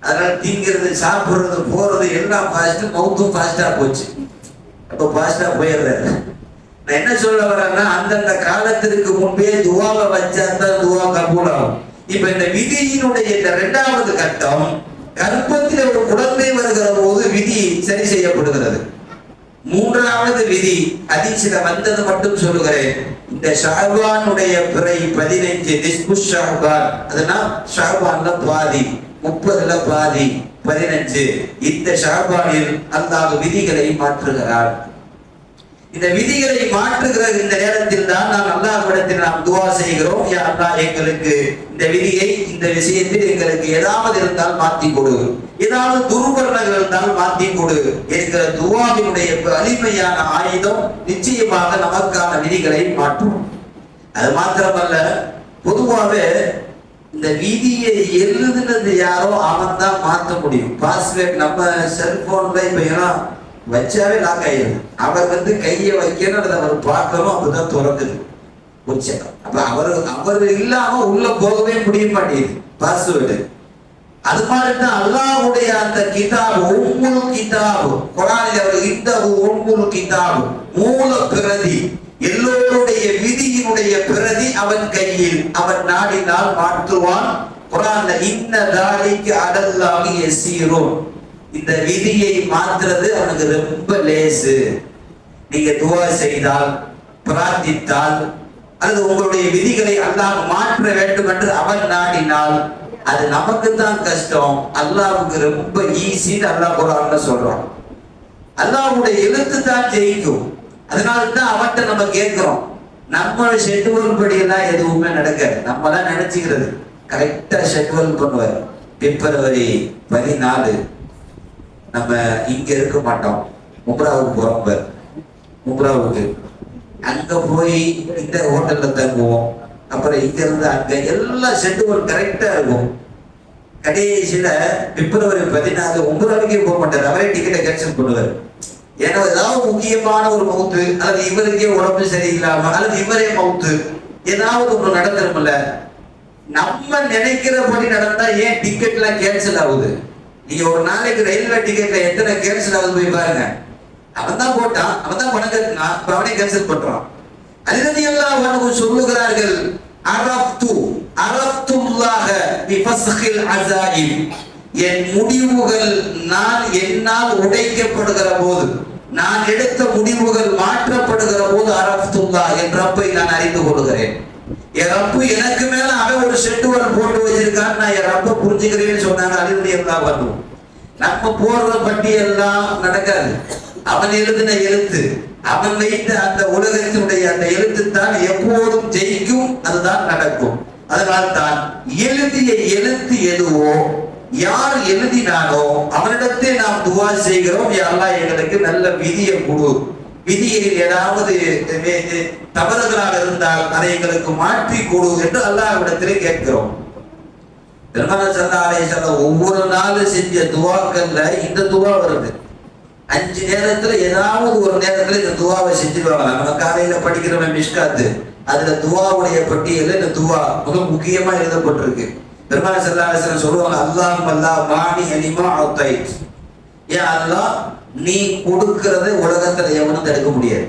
அதனால திங்கிறது, சாப்பிடுறது, போறது எல்லாம் ஃபாஸ்ட். மவுத்தும் ஃபாஸ்டா போச்சு. அப்ப ஃபாஸ்டா போயிடுறாரு. நான் என்ன சொல்ல வரேன்னா, அந்தந்த காலத்திற்கு முன்பே துவாவை வச்சா தான் துவா கபூல் ஆகும். இப்ப இந்த விதியினுடைய இந்த 2வது கட்டம், கர்ப்பத்தில் ஒரு குழந்தை வருகிற போது விதி சரி செய்யப்படுகிறது. 3வது விதி ஹதீஸ்ல வந்தது மட்டும் சொல்லுகிறேன். இந்த ஷஅபானுடைய பிறை 15 நிஸ்பு ஷஅபான், அதனால் ஷஅபான்ல பாதி, 30ல பாதி 15. இந்த ஷஅபானில் அல்லாஹ் விதிகளை மாற்றுகிறார். இந்த விதிகளை மாற்றுகிற இந்த நேரத்தில் தான் நாம் அல்லாஹ்விடத்தில் நாம் துஆ செய்கிறோம். யா அல்லாஹ், எங்களுக்கு இந்த விதியை, இந்த விஷயத்தில் எங்களுக்கு ஏதாவது இருந்தால் மாற்றி கொடு, ஏதாவது துர்வர்ணங்கள் இருந்தால் மாற்றி கொடு என்கிற துஆவினுடைய வலிமையான ஆயுதம் நிச்சயமாக நமக்கான விதிகளை மாற்றும். அது மாத்திரமல்ல, பொதுவாகவே இந்த விதியை எழுதுனது யாரோ அவன் தான் மாற்ற முடியும். பாஸ்வேர்ட் நம்ம செல்போன்ல இப்ப ஏன்னா வச்சாவே லாக் ஆயிடுது. அவர் வந்து கையை வைக்கணும், அவர் பார்க்கணும், அப்பதான் திறக்குது. அப்ப அவர் இல்லாம உள்ள போகவே முடிய மாட்டேங்குது பாஸ்வேர்டு. அது மாதிரிதான் அல்லாஹ்வுடைய அந்த கிதாப், உம்முல் கிதாப், குர்ஆனில் அவர் இந்த உம்முல் கிதாப், மூல பிரதி, எல்லோருடைய விதியினுடைய பிரதி அவன் கையில். அவன் நாடினால் மாற்றுவான். குர்ஆன்ல இன்ன தாலிக அலல்லாஹி யஸீரும், இந்த விதியை மாற்றுறது அவனுக்கு ரொம்ப லேசு. நீங்க துஆ செய்தால், பிரார்த்தித்தால், அல்லது உங்களுடைய விதிகளை அல்லாஹ் மாற்ற வேண்டும் என்று அவன் நாடினால் அது நமக்கு தான் கஷ்டம், அல்லாஹ்வுக்கு ரொம்ப ஈஸின்னு அல்லாஹ் குர்ஆன்ல சொல்றான். அல்லாஹ்வுடைய எழுத்து தான் ஜெயிக்கும். அதனால தான் அவன்கிட்ட நம்ம கேட்கிறோம். நம்ம ஷெட்யூல் படி எல்லாம் எதுவுமே நடக்காது. நம்ம தான் நினைச்சுக்கிறது கரெக்டா ஷெட்யூல் பண்ணுவார். பிப்ரவரி 14 நம்ம இங்க இருக்க மாட்டோம், உம்ராவுக்கு போறோம். உம்ராவுக்கு அங்க போய் இந்த ஹோட்டல்ல தங்குவோம். அப்புறம் இங்க இருந்து அங்க எல்லாம் ஷெட்யூல் கரெக்டா இருக்கும். கடைசியில பிப்ரவரி 14 உம்ராவுக்கே போக மாட்டார். அவரே டிக்கெட்டை கேன்சல் பண்ணுவார். ஏன்னா ஏதாவது முக்கியமான ஒரு மவுத்து, அல்லது இவருக்கே உடம்பு சரியில்லாம, அல்லது இவரே மவுத்து, ஏதாவது ஒண்ணு நடந்துருமில்ல. நம்ம நினைக்கிறபடி நடந்தா ஏன் டிக்கெட் எல்லாம் கேன்சல் ஆகுது? நீங்க ஒரு நாளைக்கு ரயில்வே டிக்கெட்ல எத்தனை கேன்சல் ஆகுது போய் பாருங்க. அவன் தான் போட்டான், அவன் தான் பணம் கட்டினான், அவனே கேன்சல் பண்றான். ரலியல்லாஹு அன்ஹு சொல்லுகிறார்கள், அரஃப்துல்லாஹ பிஃஸ்கில் அஸாயிம், என் முடிவுகள் நான் என்னால் உடைக்கப்படுகிற போது, நான் எடுத்த முடிவுகள் மாற்றப்படுகிற போது அரஃப்துல்லாஹ், என் ரப்பை நான் அறிந்து கொள்கிறேன். என் ரப்பு எனக்கு மேல அவன் ஒரு ஷெட்யூல் போட்டு வச்சிருக்கான், நான் என் ரப்பை புரிஞ்சுக்கிறேன்னு சொன்னாங்க. ரலியல்லாஹு அன்ஹு. நம்ம போடுற பட்டியெல்லாம் நடக்காது. அவன் எழுதின எழுத்து, அவன் வைத்த அந்த உலகத்தினுடைய அந்த எழுத்து தான் எப்போதும் ஜெயிக்கும், அதுதான் நடக்கும். அதனால் தான் எழுதிய எழுத்து எதுவோ, யார் எழுதினானோ அவனிடத்தே நாம் துஆ செய்கிறோம். யா அல்லாஹ், எங்களுக்கு நல்ல விதியை கொடு, விதியில் ஏதாவது தவறுகளாக இருந்தால் அதை எங்களுக்கு மாற்றி கொடு என்று அல்லாஹ்விடத்திலே கேட்கிறோம். பெருமானார் ஸல்லல்லாஹு அலைஹி வஸல்லம் ஒவ்வொரு நாளும் செஞ்ச துஆக்கள்ல இந்த துஆ வருது. 5 நேரத்துல ஏதாவது ஒரு நேரத்துல இந்த துவாவை செஞ்சிருவாங்க. நம்ம காலையில படிக்கிறவன் மிஷ்காத்து, அதுல துவாவுடைய பட்டியல இந்த துவா மிக முக்கியமா எழுதப்பட்டிருக்கு. பெருமாள் ஸல்லல்லாஹு அலைஹி வஸல்லம் சொல்லுவாங்க, அல்லாஹும்ம மானி அனிமா அத்தைத். யா அல்லாஹ், நீ கொடுக்கிறதை உலகத்துல எவனும் தடுக்க முடியாது.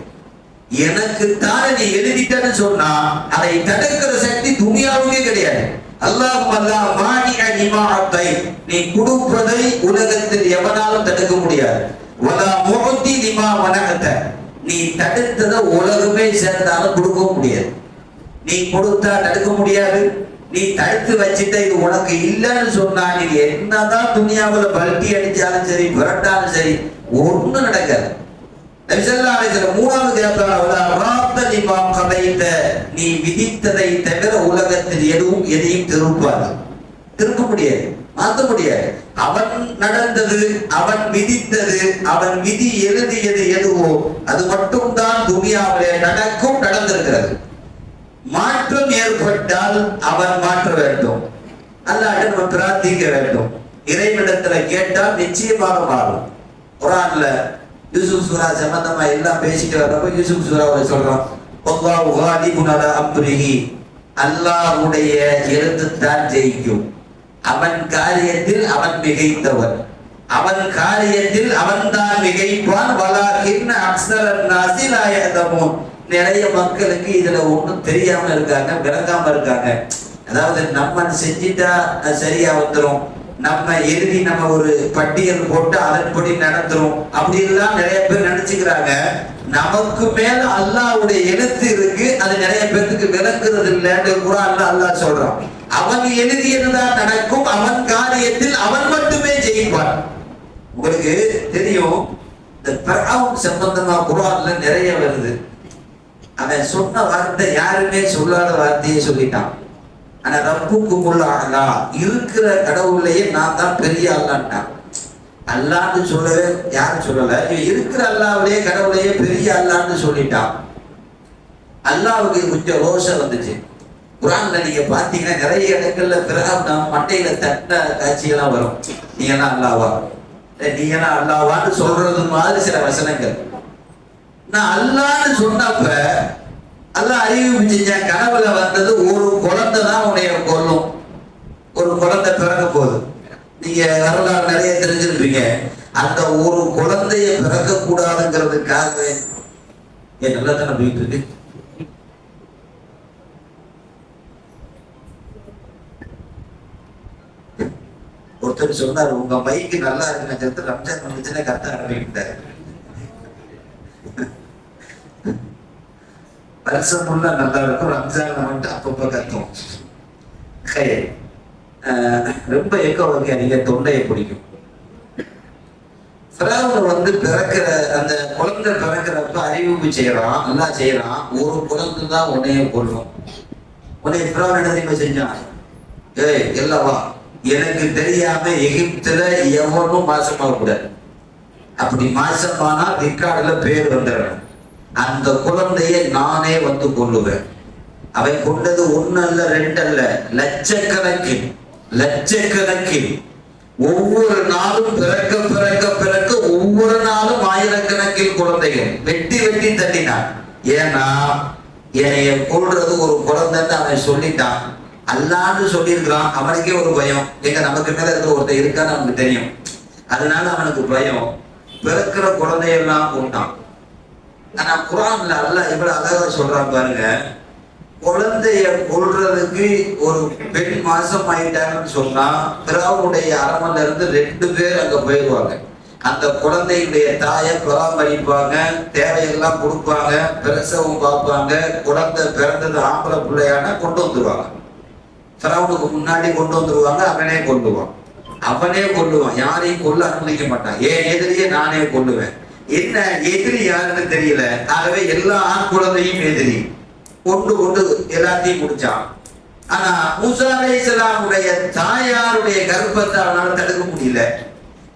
எனக்கு தானே நீ எழுதிட்டன்னு சொன்னா அதை தடுக்கிற சக்தி துனியாவுக்கே கிடையாது. அல்லாஹும்ம மானி அனிமா அத்தைத், நீ கொடுப்பதை உலகத்தில் எவனாலும் தடுக்க முடியாது. வலா முஅத்தி லிமா மனஅத, நீ தடுத்ததை உலகமே சேர்ந்தாலும் கொடுக்க முடியாது. நீ கொடுத்தா தடுக்க முடியாது. நீ தடுத்து வச்சுட்ட இது உனக்கு இல்லைன்னு சொன்னா நீ என்னதான் துணியாவுல பல்டி அடிச்சாலும் சரி, விரட்டாலும் சரி, ஒண்ணும் நடக்காது. நபி ஸல்லல்லாஹு அலைஹி வஸல்லம் 3வது கேப்ல நீ விதித்ததை தவிர உலகத்தில் எதையும் திருப்ப முடியாது, மாற்ற முடியாது. அவன் நடந்தது, அவன் விதித்தது, அவன் விதி எழுதியது எதுவோ அது மட்டும்தான் துனியாவிலே நடக்கும், நடந்திருக்கிறது. மாற்றம் ஏற்பட்டால் அவன் மாற்ற வேண்டும். அல்லாஹ்விடம் நம்ம பிரார்த்திக்க வேண்டும். இறைவனிடத்துல கேட்டால் நிச்சயமாக மாறும். குர்ஆன்ல யூசுப் சூரா சம்பந்தமா எல்லாம் பேசிட்டு வரப்ப யூசுப் சூராவை சொல்றான், அல்லாஹு காலிபுன் அலா அம்ரிஹி, அல்லாஹ்வுடைய எழுத்துத்தான் ஜெயிக்கும். அவன் காரியத்தில் அவன் மிகைத்தவன், அவன் காரியத்தில் அவன் தான் மிகைப்பான். வலாகின் அக்ஸரன் நாஸி லா யஅலமூன், நிறைய மக்களுக்கு இதுல ஒண்ணும் தெரியாம இருக்காங்க, விளங்காம இருக்காங்க. அதாவது நம்ம செஞ்சிட்டா சரியா வந்துரும், நம்ம எழுதி நம்ம ஒரு பட்டியல் போட்டு அதன்படி நடந்துரும், அப்படி எல்லாம் நிறைய பேர் நினைச்சுக்கிறாங்க. நமக்கு மேல அல்லாஹ்வுடைய எழுத்து இருக்கு, அது நிறைய பேருக்கு விளங்குறது இல்லைன்னு குர்ஆன்ல அல்லாஹ் சொல்றான். அவன் எழுதியதுதான் நடக்கும், அவன் காரியத்தில் அவன் மட்டுமே ஜெயிப்பான். உங்களுக்கு தெரியும், இந்த ஃபிரௌன் சம்பந்தமா குர்ஆன்ல நிறைய வருது. அவன் சொன்ன வார்த்தை யாருமே சொல்லாத வார்த்தையை சொல்லிட்டான். ஆனா ரப்புக்குமுல் அலா, இருக்கிற கடவுளையே நான் தான் பெரிய அல்லான்ட்டான். அல்லான்னு சொல்லவே யாரும் சொல்லல, இருக்கிற அல்லாவுடைய கடவுளையே பெரிய அல்லான்னு சொல்லிட்டான். அல்லாவுக்கு கொஞ்சம் ரோஷம் வந்துச்சு. குர்ஆன்ல நீங்க பாத்தீங்கன்னா நிறைய இடங்கள்ல ஃபிரௌன் மண்டையில தட்ட காட்சியெல்லாம் வரும். நீங்க அல்லாவா, நீங்க அல்லாவான்னு சொல்றது மாதிரி சில வசனங்கள். நான் அல்லான்னு சொன்னப்ப அல்லாஹ் அறிவிப்பு செஞ்ச கனவுல வந்தது, ஒரு குழந்தை தான் உன்னைய கொல்லும், ஒரு குழந்தை பிறக்க போகுது. நீங்க வரலாறு நிறைய தெரிஞ்சிருப்பீங்க. அந்த ஒரு குழந்தைய பிறக்க கூடாதுங்கிறதுக்காகவே என் நல்லா தானே போயிட்டு இருக்கு. ஒருத்தர் சொன்னார், உங்க மைக்கு நல்லா இருக்கு, ரம்ஜான் வந்துச்சுன்னா கரெக்டா ஆரம்பிக்கிட்டாரு. வருஷம் ஃபுல்லா நல்லா இருக்கும், ரம்ஜான் மட்டும் அப்பப்ப கத்தும். ரொம்ப ஏக்கம் வைக்க நீங்க தொண்டையை பிடிக்கும். ஃபிரௌன் பிறக்கிற அந்த குழந்தை பிறக்கிறப்ப அறிவிப்பு செய்யறான், நல்லா செய்யறான், ஒரு குழந்தை தான் உன்னைய கொல்லும். உன்னைய ஃபிரௌன் என்ன தெரியுமா செஞ்சான்? இல்லவா, எனக்கு தெரியாம எகிப்துல எவனும் மாசமாக கூடாது. அப்படி மாசமானா ரிக்கார்டுல பேர் வந்துடுறேன். அந்த குழந்தையை நானே கொல்லுவேன். அவன் கொண்டது 1 அல்ல 2 அல்ல, லட்சக்கணக்கில் லட்சக்கணக்கில். ஒவ்வொரு நாளும் பிறக்க பிறக்க பிறக்க ஒவ்வொரு நாளும் ஆயிரக்கணக்கில் குழந்தைகள் வெட்டி வெட்டி தள்ளினான். ஏன்னா என்னைய கொல்றது ஒரு குழந்தைன்னு அவன் சொல்லிட்டான். அல்லான்னு சொல்லியிருக்கிறான். அவனுக்கே ஒரு பயம், எங்க நமக்கு மேல இருக்கிற ஒருத்தர் இருக்கான்னு அவனுக்கு தெரியும். அதனால அவனுக்கு பயம். பிறக்கிற குழந்தையெல்லாம் கொண்டான். ஆனா குர்ஆன்ல அல்லாஹ் எவ்வளவு அழகா சொல்றான் பாருங்க. குழந்தைய கொல்றதுக்கு ஒரு பெண் மாசம் ஆயிட்டாங்கன்னு சொன்னா ஃபிரௌனுடைய அரண்மனையில இருந்து 2 பேர் அங்க போயிடுவாங்க. அந்த குழந்தையுடைய தாயை பராமரிப்பாங்க, தேவையெல்லாம் கொடுப்பாங்க, பிரசவம் பார்ப்பாங்க. குழந்தை பிறந்தது ஆம்பளை பிள்ளையான கொண்டு வந்துருவாங்க. ஃபிரௌனுக்கு முன்னாடி கொண்டு வந்துருவாங்க. அவனே கொல்லுவான். யாரையும் கொல்ல அனுமதிக்க மாட்டான். ஏன் எதிரியே நானே கொல்லுவேன். என்ன எதிரி யாருன்னு தெரியல. ஆகவே எல்லா ஆண் குழந்தையும் எதிரி. கொண்டு எல்லாத்தையும் முடிச்சான். ஆனா மூசா அலைஹிஸ்ஸலாமுடைய தாயாருடைய கர்ப்பத்தை அவனால தடுக்க முடியல.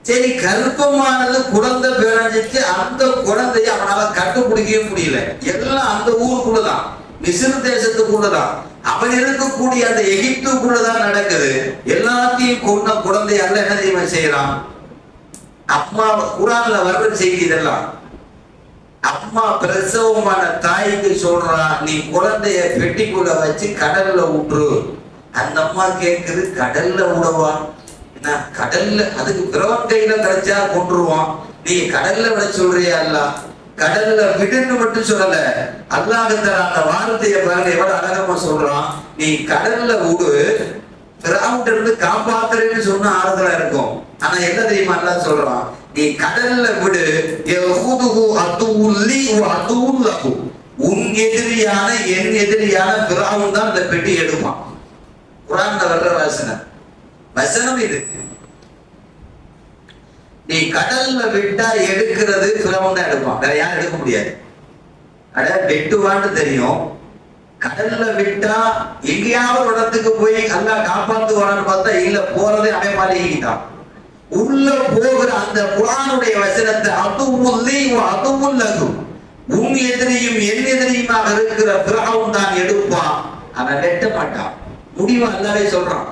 சரி, கர்ப்பமானது குழந்தை பிறந்துச்சு, அந்த குழந்தைய அவனால கண்டுபிடிக்கவே முடியல. எல்லாம் அந்த ஊருக்குள்ளதான், மிஸ்ர் தேசத்துக்குள்ளதான், அவன் இருக்கக்கூடிய அந்த எகிப்துக்குள்ளதான் நடக்குது. எல்லாத்தையும் கொண்ட குழந்தையால என்ன தெரியுமா செய்யறான்? அம்மா குர்ஆன்ல வர்ற செய்தி இதெல்லாம். அம்மா பிரசவமான தாய்க்கு சொல்றா, நீ குழந்தைய பெட்டிக்குள்ள வச்சு கடல்ல விட்டுரு. அந்த அம்மா கேக்குது, கடல்ல விடவா? என்ன கடல்ல? அதுக்கு பிறவன் கையில கிடைச்சா கொண்டுருவான், நீ கடல்ல விட சொல்றியா? அல்ல கடல்ல விடுன்னு மட்டும் சொல்லல, அல்லாஹ் தஆலா அந்த வார்த்தையை பாருங்க எவ்வளவு அழகமா சொல்றான். நீ கடல்ல விடு, பிறவன்கிட்ட இருந்து காப்பாத்துறேன்னு சொன்னா ஆறுதலா இருக்கும். ஆனா என்ன தெரியுமா அல்லாஹ் சொல்றான், நீ கடல்ல விடு, உன் எதிரியான என் எதிரியான பிறவன் தான் இந்த பெட்டி எடுப்பான். குர்ஆன்ல வர்ற வசனம் இது. நீ கடல்ல விட்டா எடுக்கிறது பிறவன் தான் எடுப்பான், வேற யாரும் எடுக்க முடியாது. அட வெட்டுவான்னு தெரியும், கடல்ல விட்டா எங்கேயாவது இடத்துக்கு போய் அல்லாஹ் காப்பாத்துவான்னு பார்த்தா இல்ல, போறதே அவன் மாளிகைதான். உள்ள போகிற அந்த குர்ஆனுடைய வசனத்தை உன் எதிரியும் என் எதிரியுமாக இருக்கிற பிறவன் தான் எடுப்பான், அவன் வெட்ட மாட்டான். முடிவு அல்லாஹ்வே சொல்றான்.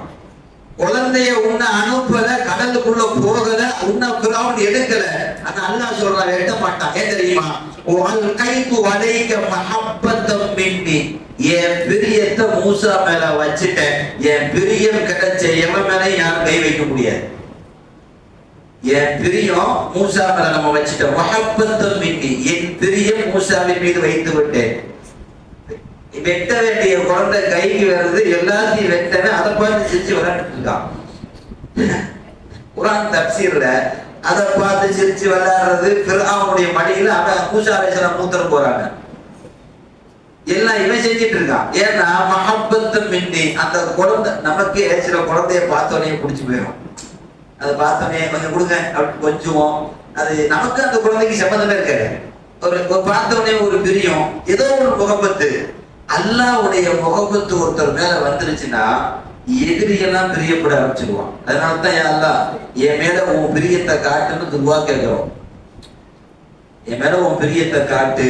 குழந்தைய உன்னை அனுப்பல, கடலுக்குள்ள போகல, உன்னை பிறவன் எடுக்கல, ஆனா அல்லாஹ் சொல்றான் வெட்ட மாட்டான். ஏன் தெரியுமா? என் பிரியத்தை மூசா மேல வச்சுட்டேன், என் பிரியம் கிடைச்ச எவன் மேல யாரும் கை வைக்க முடியாது. என் பிரியம் மூசா மேல நம்ம வச்சுட்டோம். மஹப்பத்தம் மின்னி, என் பிரியம் மூசாவின் மீது வைத்து விட்டேன். வெட்ட வேண்டிய குழந்தை கைக்கு வருது, எல்லாத்தையும் வெட்டவன் அதை பார்த்து சிரிச்சு விளையாட்டு இருக்கான். குர்ஆன் தஃசீர்ல அதை பார்த்து சிரிச்சு விளையாடுறது, ஃபிர்அவுனுடைய மடியில அவன் மூசா அலைஹிஸ்ஸலாம் மூத்தர போறாங்க, எல்லாம் இவன் செஞ்சிட்டு இருக்கான். ஏன்னா மஹப்பத்தம் மின்னி, அந்த குழந்தை நமக்கு சில குழந்தைய பார்த்தோன்னே பிடிச்சி போயிடும். அதை பார்த்தோன்னே கொஞ்சம் கொடுங்க அப்படி கொஞ்சம், அது நமக்கு அந்த குழந்தைக்கு சம்மந்தமே இருக்காது. ஒரு பார்த்தோன்னே ஒரு பிரியம், ஏதோ ஒரு முகப்பத்து. அல்லாஹ்வுடைய முகப்பத்து ஒருத்தர் மேல வந்துருச்சுன்னா எதிரியெல்லாம் பிரியப்பட ஆரம்பிச்சிருவான். அதனாலதான் யா அல்லாஹ் என் மேல உன் பிரியத்தை காட்டுன்னு துவா கேட்கிறோம். என் மேல உன் பிரியத்தை காட்டு.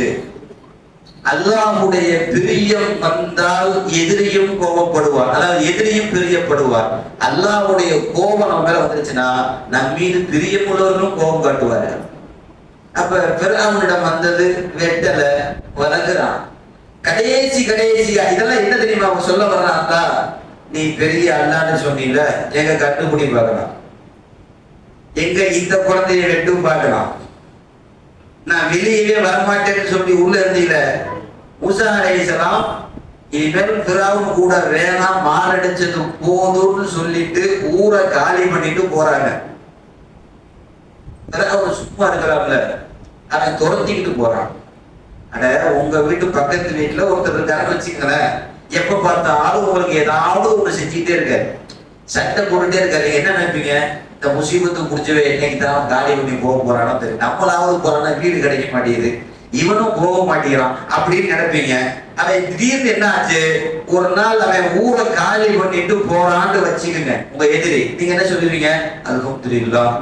அல்லாஹ்வுடைய பிரியம் வந்தால் எதிரியும் கோபப்படுவார், அதாவது எதிரியும் பிரியப்படுவார். அல்லாஹ்வுடைய கோபம் நம்ம மேல வந்துருச்சுன்னா நம் மீது பிரியமுள்ளவர்களும் கோபம் காட்டுவாரு. அப்ப ஃபிர்அவுனிடம் வந்தது வெட்டல, வளர்கிறான். கடைசியா இதெல்லாம் என்ன தெரியுமா அவங்க சொல்ல வர்றாங்களா? நீ பெரிய அல்லான்னு சொன்னீங்க, எங்க கட்டுப்படி பார்க்கலாம், எங்க இந்த குழந்தைய வெட்டும் பார்க்கலாம், நான் வெளியவே வரமாட்டேன்னு சொல்லி உள்ள இருந்தீல. மூசா அலைஹிஸ்ஸலாம் இனிமேல் ஃபிரௌன் கூட வேணாம், மாரடிச்சது போதும்னு சொல்லிட்டு ஊரை காலி பண்ணிட்டு போறாங்க. ஃபிரௌன் சும்மா இருக்கிறாங்கல்ல, அவன் துரத்திக்கிட்டு போறான். அட உங்க வீட்டு பக்கத்து வீட்டுல ஒருத்தர் இருக்காருன்னு வச்சுக்கங்களேன், எப்ப பார்த்தாலும் உங்களுக்கு ஏதாவது ஒண்ணு செஞ்சுக்கிட்டே இருக்காரு, சட்டை போட்டுட்டே இருக்காரு. என்ன நினைப்பீங்க? இந்த முசீபத்து முடிச்சவே என்னைக்கு தான் காலி பண்ணி போக போறானோ தெரியும், நம்மளாவது போறானா வீடு கிடைக்க மாட்டேங்குது, இவனும் போக மாட்டேங்கிறான் அப்படின்னு நினைப்பீங்க. அவன் திடீர்னு என்ன ஆச்சு, ஒரு நாள் அவன் ஊரை காலி பண்ணிட்டு போறான்னு வச்சுக்கோங்க உங்க எதிரி. நீங்க என்ன சொல்லுவீங்க? அல்ஹம்துலில்லாஹ்,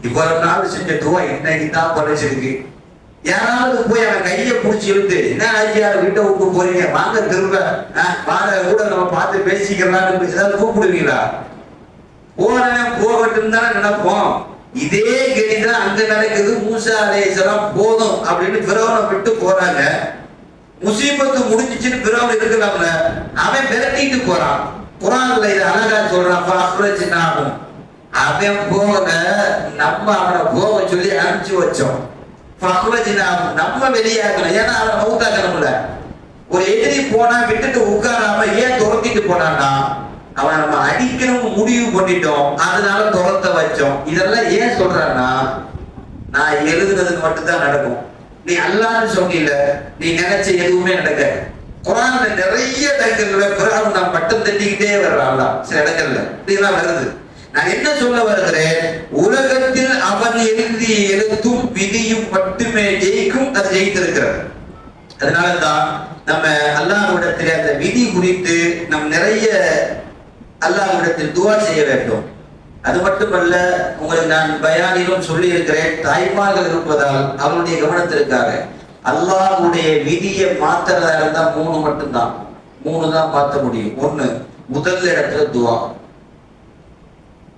இவ்வளவு நாள் செஞ்ச துவா இன்னைக்கு தான் படைச்சிருக்கு. யாராவது போய் அவன் கையை பிடிச்சி இழுத்து, என்ன ஆச்சியார் வீட்டை விட்டு போறீங்க, வாங்க திரும்ப வாங்க கூட நம்ம பார்த்து பேசிக்கலாம்னு ஏதாவது கூப்பிடுவீங்களா? போனவன் போகட்டும் தானே நினைப்போம். இதே கதிதான் அங்க நடக்குது. மூசா அலைஹிஸ்ஸலாம் போதும் அப்படின்னு ஃபிரௌனை விட்டு போறாங்க. முசீபத்து முடிஞ்சிச்சுன்னு ஃபிரௌன் இருக்கலாம்ல, அவன் விரட்டிட்டு போறான். குர்ஆன்ல இது அழகா சொல்றான், ஃபஅக்ரஜ்னாஹும், அவன் போக நம்ம அவனை போக சொல்லி அனுப்பிச்சு வச்சோம். ஃபஅக்ரஜ்னாஹும், நம்ம வெளியாக்கணும், ஏன்னா அவனை மௌத்தாக்கணும்ல. ஒரு எதிரி போனா விட்டுட்டு உட்காராம ஏன் துரத்திட்டு போனான்னா, அவன் நம்ம அடிக்கணும் முடிவு பண்ணிட்டோம், அதனால துரத்த வச்சோம். இதெல்லாம் ஏன் சொல்றான்னா, நான் எழுதுனதுக்கு மட்டும்தான் நடக்கும். நீ அல்லாஹ்னு சொன்னீல, நீ நினைச்ச எதுவுமே நடக்காது. குர்ஆன்ல நிறைய இடங்கள்ல ஃபிரௌன் நான் பட்டம் தட்டிக்கிட்டே வர்றான். அல்லாஹ் சில இடங்கள்ல இதெல்லாம் வருது. நான் என்ன சொல்ல வருகிறேன், உலகத்தில் அவன் எழுதிய எழுத்தும் விதியும் மட்டுமே ஜெயிக்கும், அது ஜெயித்திருக்கிறது. அதனாலதான் நம்ம அல்லாஹ்விடத்தில் அந்த விதி குறித்து நம் நிறைய அல்லாஹ்விடத்தில் துஆ செய்ய வேண்டும். அது மட்டுமல்ல, உங்களுக்கு நான் பயானிலும் சொல்லி இருக்கிறேன், தாய்மார்கள் இருப்பதால் அவருடைய கவனத்திற்காக அல்லாஹ்வுடைய விதியை மாத்துறதா இருந்தா மட்டும்தான், 3 தான் மாற்ற முடியும். ஒண்ணு, முதல் இடத்துல துஆ.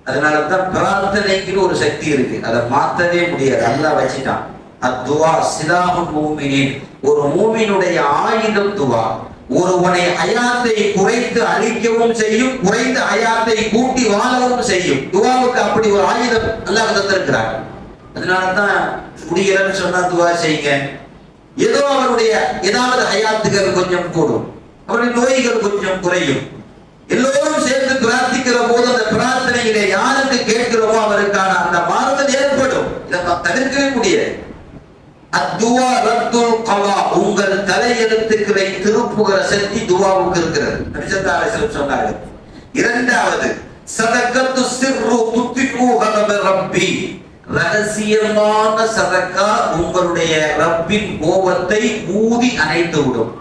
அதனாலதான் பிரார்த்தனைக்குன்னு ஒரு சக்தி இருக்கு, அதை மாத்தவே முடியாது. அல்லாஹ் வச்சுட்டான். அத்துவா சிலாஹுல் மூமினின், ஒரு மூமினுடைய ஆயுதம் துவா. ஒருவனை ஹயாத்தை குறைத்து அழிக்கவும் செய்யும், குறைந்த ஹயாத்தை கூட்டி வாழவும் செய்யும். துவாவுக்கு அப்படி ஒரு ஆயுதம் அல்லாஹ் தந்திருக்கிறார். அதனாலதான் முடியலன்னு சொன்னா துவா செய்யுங்க. ஏதோ அவருடைய ஏதாவது ஹயாத்துகள் கொஞ்சம் கூடும், அவருடைய நோய்கள் கொஞ்சம் குறையும். எல்லோரும் சேர்ந்து பிரார்த்திக்கிற போது அந்த பிரார்த்தனையிலே யாருக்கு கேட்கிறோமோ அவருக்கான அந்த மாறுதல் ஏற்படும். இதை தவிர்க்கவே முடியாது. அத்துவா ரத்துல் கலா, உங்கள் தலையெழுத்துக்களை திருப்புகிற சக்தி துவாவுக்கு இருக்கிறது. நபி ஸல்லல்லாஹு அலைஹி வஸல்லம் சொன்னார்கள். இரண்டாவது, சதகத்து சிர்ரு துத்திஃபு கலப ரப்பி, ரகசியமான சதக்கா உங்களுடைய ரப்பின் கோபத்தை ஊதி அணைத்து விடும்.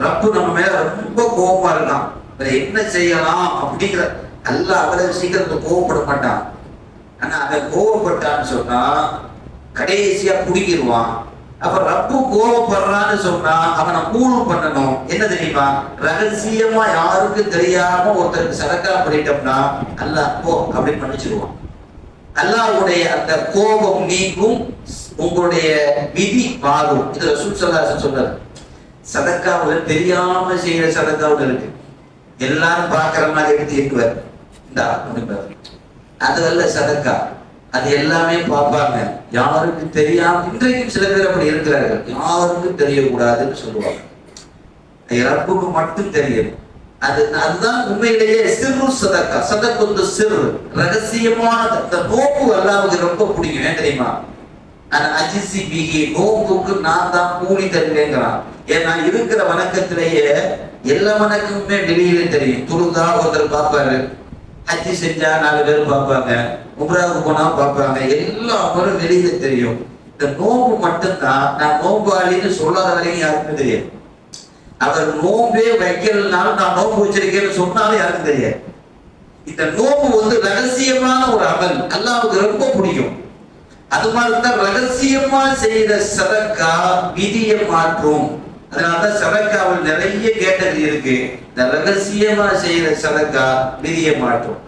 ரப்பு நம்ம மேல ரொம்ப கோபமா இருக்கான், என்ன செய்யலாம் அப்படிங்கிற, அல்லாஹ் அவ்வளவு சீக்கிரத்துல கோபப்பட மாட்டான். ஆனா அவன் கோபப்பட்டான்னு சொன்னா கடைசியா குடிக்கிடுவான். அப்ப ரப்பு கோபப்படுறான்னு சொன்னா அவனை கூல் பண்ணணும். என்ன தெரியுமா, ரகசியமா யாருக்கும் தெரியாம ஒருத்தருக்கு சதக்கா பண்ணிட்டோம்னா அல்லாஹ் போ அப்படின்னு பண்ணிச்சிருவான். அல்லாஹ்வுடைய அந்த கோபம் நீங்கும், உங்களுடைய விதி மாறும். இது ரசூல் ஸல்லல்லாஹு அலைஹி வஸல்லம் சொன்னார். சதக்காவுல தெரியாம செய்யற சதக்காவுல இருக்கு, எல்லாரும் பாக்குற மாதிரி எடுத்து ஏற்றுவார், இந்தா அப்படின்பார். அது அல்ல சதக்கா, அது எல்லாமே பார்ப்பாங்க, யாருக்கு தெரியாம. இன்றைக்கும் சில பேர் அப்படி இருக்கிறார்கள், யாருக்கும் தெரியக்கூடாதுன்னு சொல்லுவாங்க, ரப்புக்கு மட்டும் தெரியும். அதுதான் உண்மையிலேயே சிறு சதக்கா. சதக்கு சிறு, ரகசியமான நோக்கு அல்லாஹ்வுக்கு ரொம்ப பிடிக்கும். ஏன் தெரியுமா, அஜிசி பிஹி, நோக்குக்கு நான் தான் கூலி தருவேங்கிறான். ஏன்னா இருக்கிற வணக்கத்திலேயே எல்லா வணக்கமுமே வெளியில தெரியும். துருதா ஒருத்தர் பார்ப்பாரு, ஹஜ்ஜி செஞ்சா 4 பேர் பார்ப்பாங்க, உம்ராவுக்கு போனா பார்ப்பாங்க, எல்லாரும் வெளியில தெரியும். இந்த நோம்பு மட்டும்தான் நான் நோம்பாளின்னு சொல்லாத வரைக்கும் யாருக்கும் தெரியாது. அவர் நோம்பே வைக்கிறதுனால நான் நோம்பு வச்சிருக்கேன்னு சொன்னாலும் யாருக்கும் தெரியாது. இந்த நோம்பு ரகசியமான ஒரு அமல், அல்லாஹ்வுக்கு ரொம்ப பிடிக்கும். அது மாதிரிதான் ரகசியமா செய்த சதக்கா விதியை மாற்றும். அதனாலதான் சதக்காவில் நிறைய கேட்டகரி இருக்கு. இந்த ரகசியமா செய்யற சதக்கா விதியை மாற்றும்.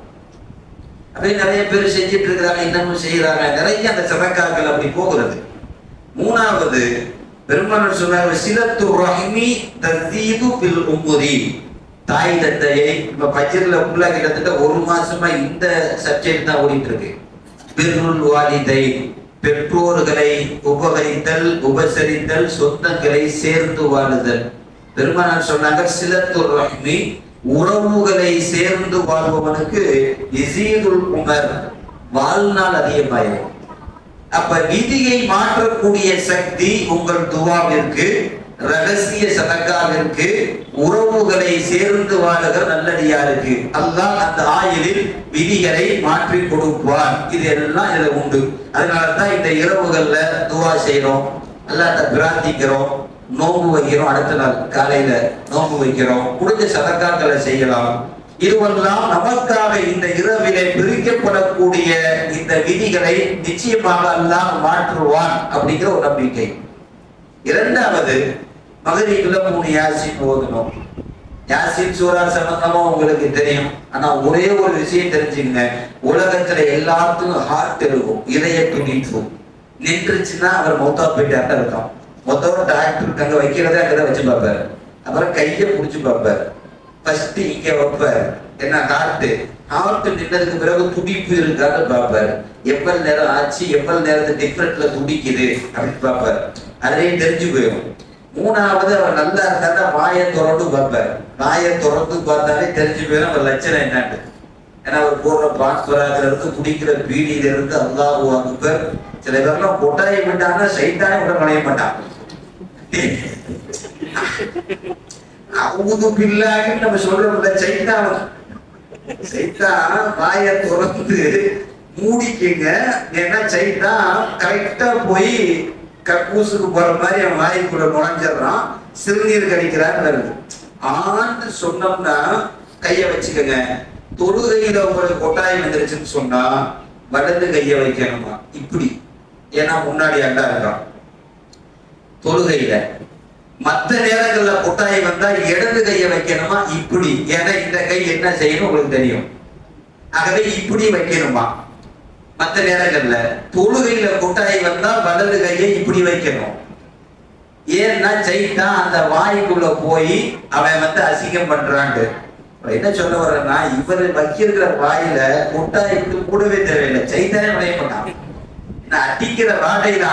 அப்படியே நிறைய பேர் செஞ்சிட்டு இருக்கிறாங்க, இன்னமும் செய்யறாங்க. நிறைய அந்த சதக்காக்கள் அப்படி போகிறது. மூணாவது, பெருமானார் சொன்னாங்க, சிலத்து ரஹ்மி தஸீது பில் உம்ரி, தாய் தந்தையை. இப்ப பஜ்ர்ல உள்ள கிட்டத்தட்ட 1 மாசமா இந்த சப்ஜெக்ட் தான் ஓடிட்டு இருக்கு. பிர்ருல் வாலிதை, பெற்றோர்களை உபகரித்தல், உபசரித்தல், சொந்தங்களை சேர்ந்து வாழுதல். பெருமானார் சொன்னாங்க, சிலத்துர் ரஹ்மி, உறவுகளை சேர்ந்து வாழ்பவனுக்கு இஸீதுல் உமர், வாழ்நாள் அதிகமாயிரும். அப்ப விதியை மாற்றக்கூடிய சக்தி உங்கள் துவாவிற்கு, ரகசிய சதக்காவிற்கு, உறவுகளை சேர்ந்து வாழுகிற நல்லடியாருக்கு அல்லாஹ் அந்த ஆயுளில் விதிகளை மாற்றி கொடுப்பார். இது எல்லாம் இதுல உண்டு. அதனாலதான் இந்த இரவுகள்ல துவா செய்யறோம், அல்லாஹ்ட்ட பிரார்த்திக்கிறோம், நோம்பு வைக்கிறோம். அடுத்த நாள் காலையில நோம்பு வைக்கிறோம், முடிஞ்ச சதக்காக்களை செய்யலாம். இதுவெல்லாம் நமக்காக இந்த இரவிலே பிரிக்கப்படக்கூடிய இந்த விதிகளை நிச்சயமாக அல்லாஹ் மாற்றுவான் அப்படிங்கிற ஒரு நம்பிக்கை. இரண்டாவது, மகரிபில 3 யாசின் ஓதணும். யாசின் சூரா சம்பந்தமா உங்களுக்கு தெரியும். ஆனா ஒரே ஒரு விஷயம் தெரிஞ்சுங்க, உலகத்துல எல்லாத்துக்கும் ஹார்ட் இருக்கும், இதய துடிப்பு. நின்றுச்சுன்னா அவர் மௌத்தா போயிட்டாருன்னு இருக்கும். மொத்தம் டாக்டர் அங்க வைக்கிறதே அங்கதான் வச்சு பார்ப்பாரு. அப்புறம் கையை பிடிச்சு பார்ப்பாரு. ஃபர்ஸ்ட் இங்க வைப்பாரு, என்ன ஹார்ட் நின்றதுக்கு பிறகு துடிப்பு இருக்கான்னு பார்ப்பாரு. எவ்வளவு நேரம் ஆச்சு, எவ்வளவு நேரத்துக்கு டிஃபரெண்ட்ல துடிக்குது அப்படின்னு பார்ப்பாரு. அதுலயும் தெரிஞ்சு போயிடும். மூணாவது, அவர் நல்லா இருந்தா வாயை திறந்து பார்ப்பாரு. வாயை திறந்து பார்த்தாலே தெரிஞ்சு போயிடும் அவர் லட்சணம் என்னன்னு. ஏன்னா அவர் போடுற பாஸ்பராதுல இருந்து, குடிக்கிற பீடியில இருந்து, அல்லாஹ் அக்பர். சில பேர்லாம் கொட்டாயை விட்டாங்கன்னா சைத்தானே உடனே நுழைய மாட்டான். அவுது பில்லான்னு நம்ம சொல்றோம்ல, சைத்தான் வாயை திறந்து மூடிக்கங்க. ஏன்னா சைத்தான் கரெக்டா போய் கக்கூசுக்கு போற மாதிரி அவன் வாய்க்குள்ள நுழைஞ்சிடறான், சிறுநீர் கழிக்கிறான்னு வருது. ஆண்டு சொன்னோம்னா கைய வச்சுக்கங்க. தொழுகையில உங்களுக்கு கொட்டாயம் வந்துருச்சுன்னு சொன்னா வலது கைய வைக்கணுமா இப்படி, ஏன்னா முன்னாடி அண்டா இருக்கான். தொழுகையில மற்ற நேரங்கள்ல கொட்டாயம் வந்தா இடது கைய வைக்கணுமா இப்படி, ஏன்னா இந்த கை என்ன செய்யணும் உங்களுக்கு தெரியும். ஆகவே இப்படி வைக்கணுமா. மற்ற நேரங்கள்ல தொழுகையில கொட்டாய் வந்தா வலது கையை இப்படி வைக்கணும். ஏன்னா சைத்தான் அந்த வாய்க்குள்ள போய் அவன் அசிங்கம் பண்றான். என்ன சொல்ல வர்றேன்னா, இவர் வைக்கிற வாயில கொட்டாய்க்கு கூடவே தேவையில்லை, சைத்தானே விளைய மாட்டான். அடிக்கிற வாடையில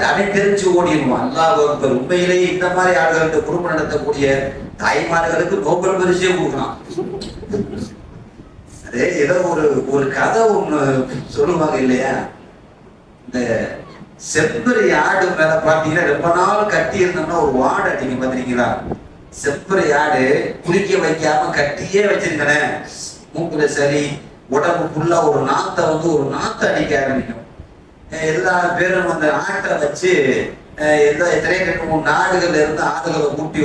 அவன் தெரிஞ்சு ஓடிடுவான். அல்லாஹ் ஒருத்தர். உண்மையிலேயே இந்த மாதிரி ஆளுகளுக்கு குடும்பம் நடத்தக்கூடிய தாய்மார்களுக்கு நோபல் பரிசே கொடுக்கலாம். அதே ஏதோ ஒரு கதை ஒண்ணு சொல்லுவாங்க இல்லையா, இந்த செம்பரி ஆடு மேல பாத்தீங்கன்னா ரொம்ப நாள் கட்டி இருந்தோம்னா ஒரு வாடை அடிக்க பாத்தீங்களா. செம்பரி ஆடு குளிக்க வைக்காம கட்டியே வச்சிருக்கேன், மூக்குல சரி உடம்பு ஃபுல்லா ஒரு நாத்தை அடிக்க ஆரம்பிக்கும். எல்லா பேரும் அந்த ஆட்டை வச்சு எத்தனையோ 2-3 நாடுகள்ல இருந்து ஆடுகளை கூட்டி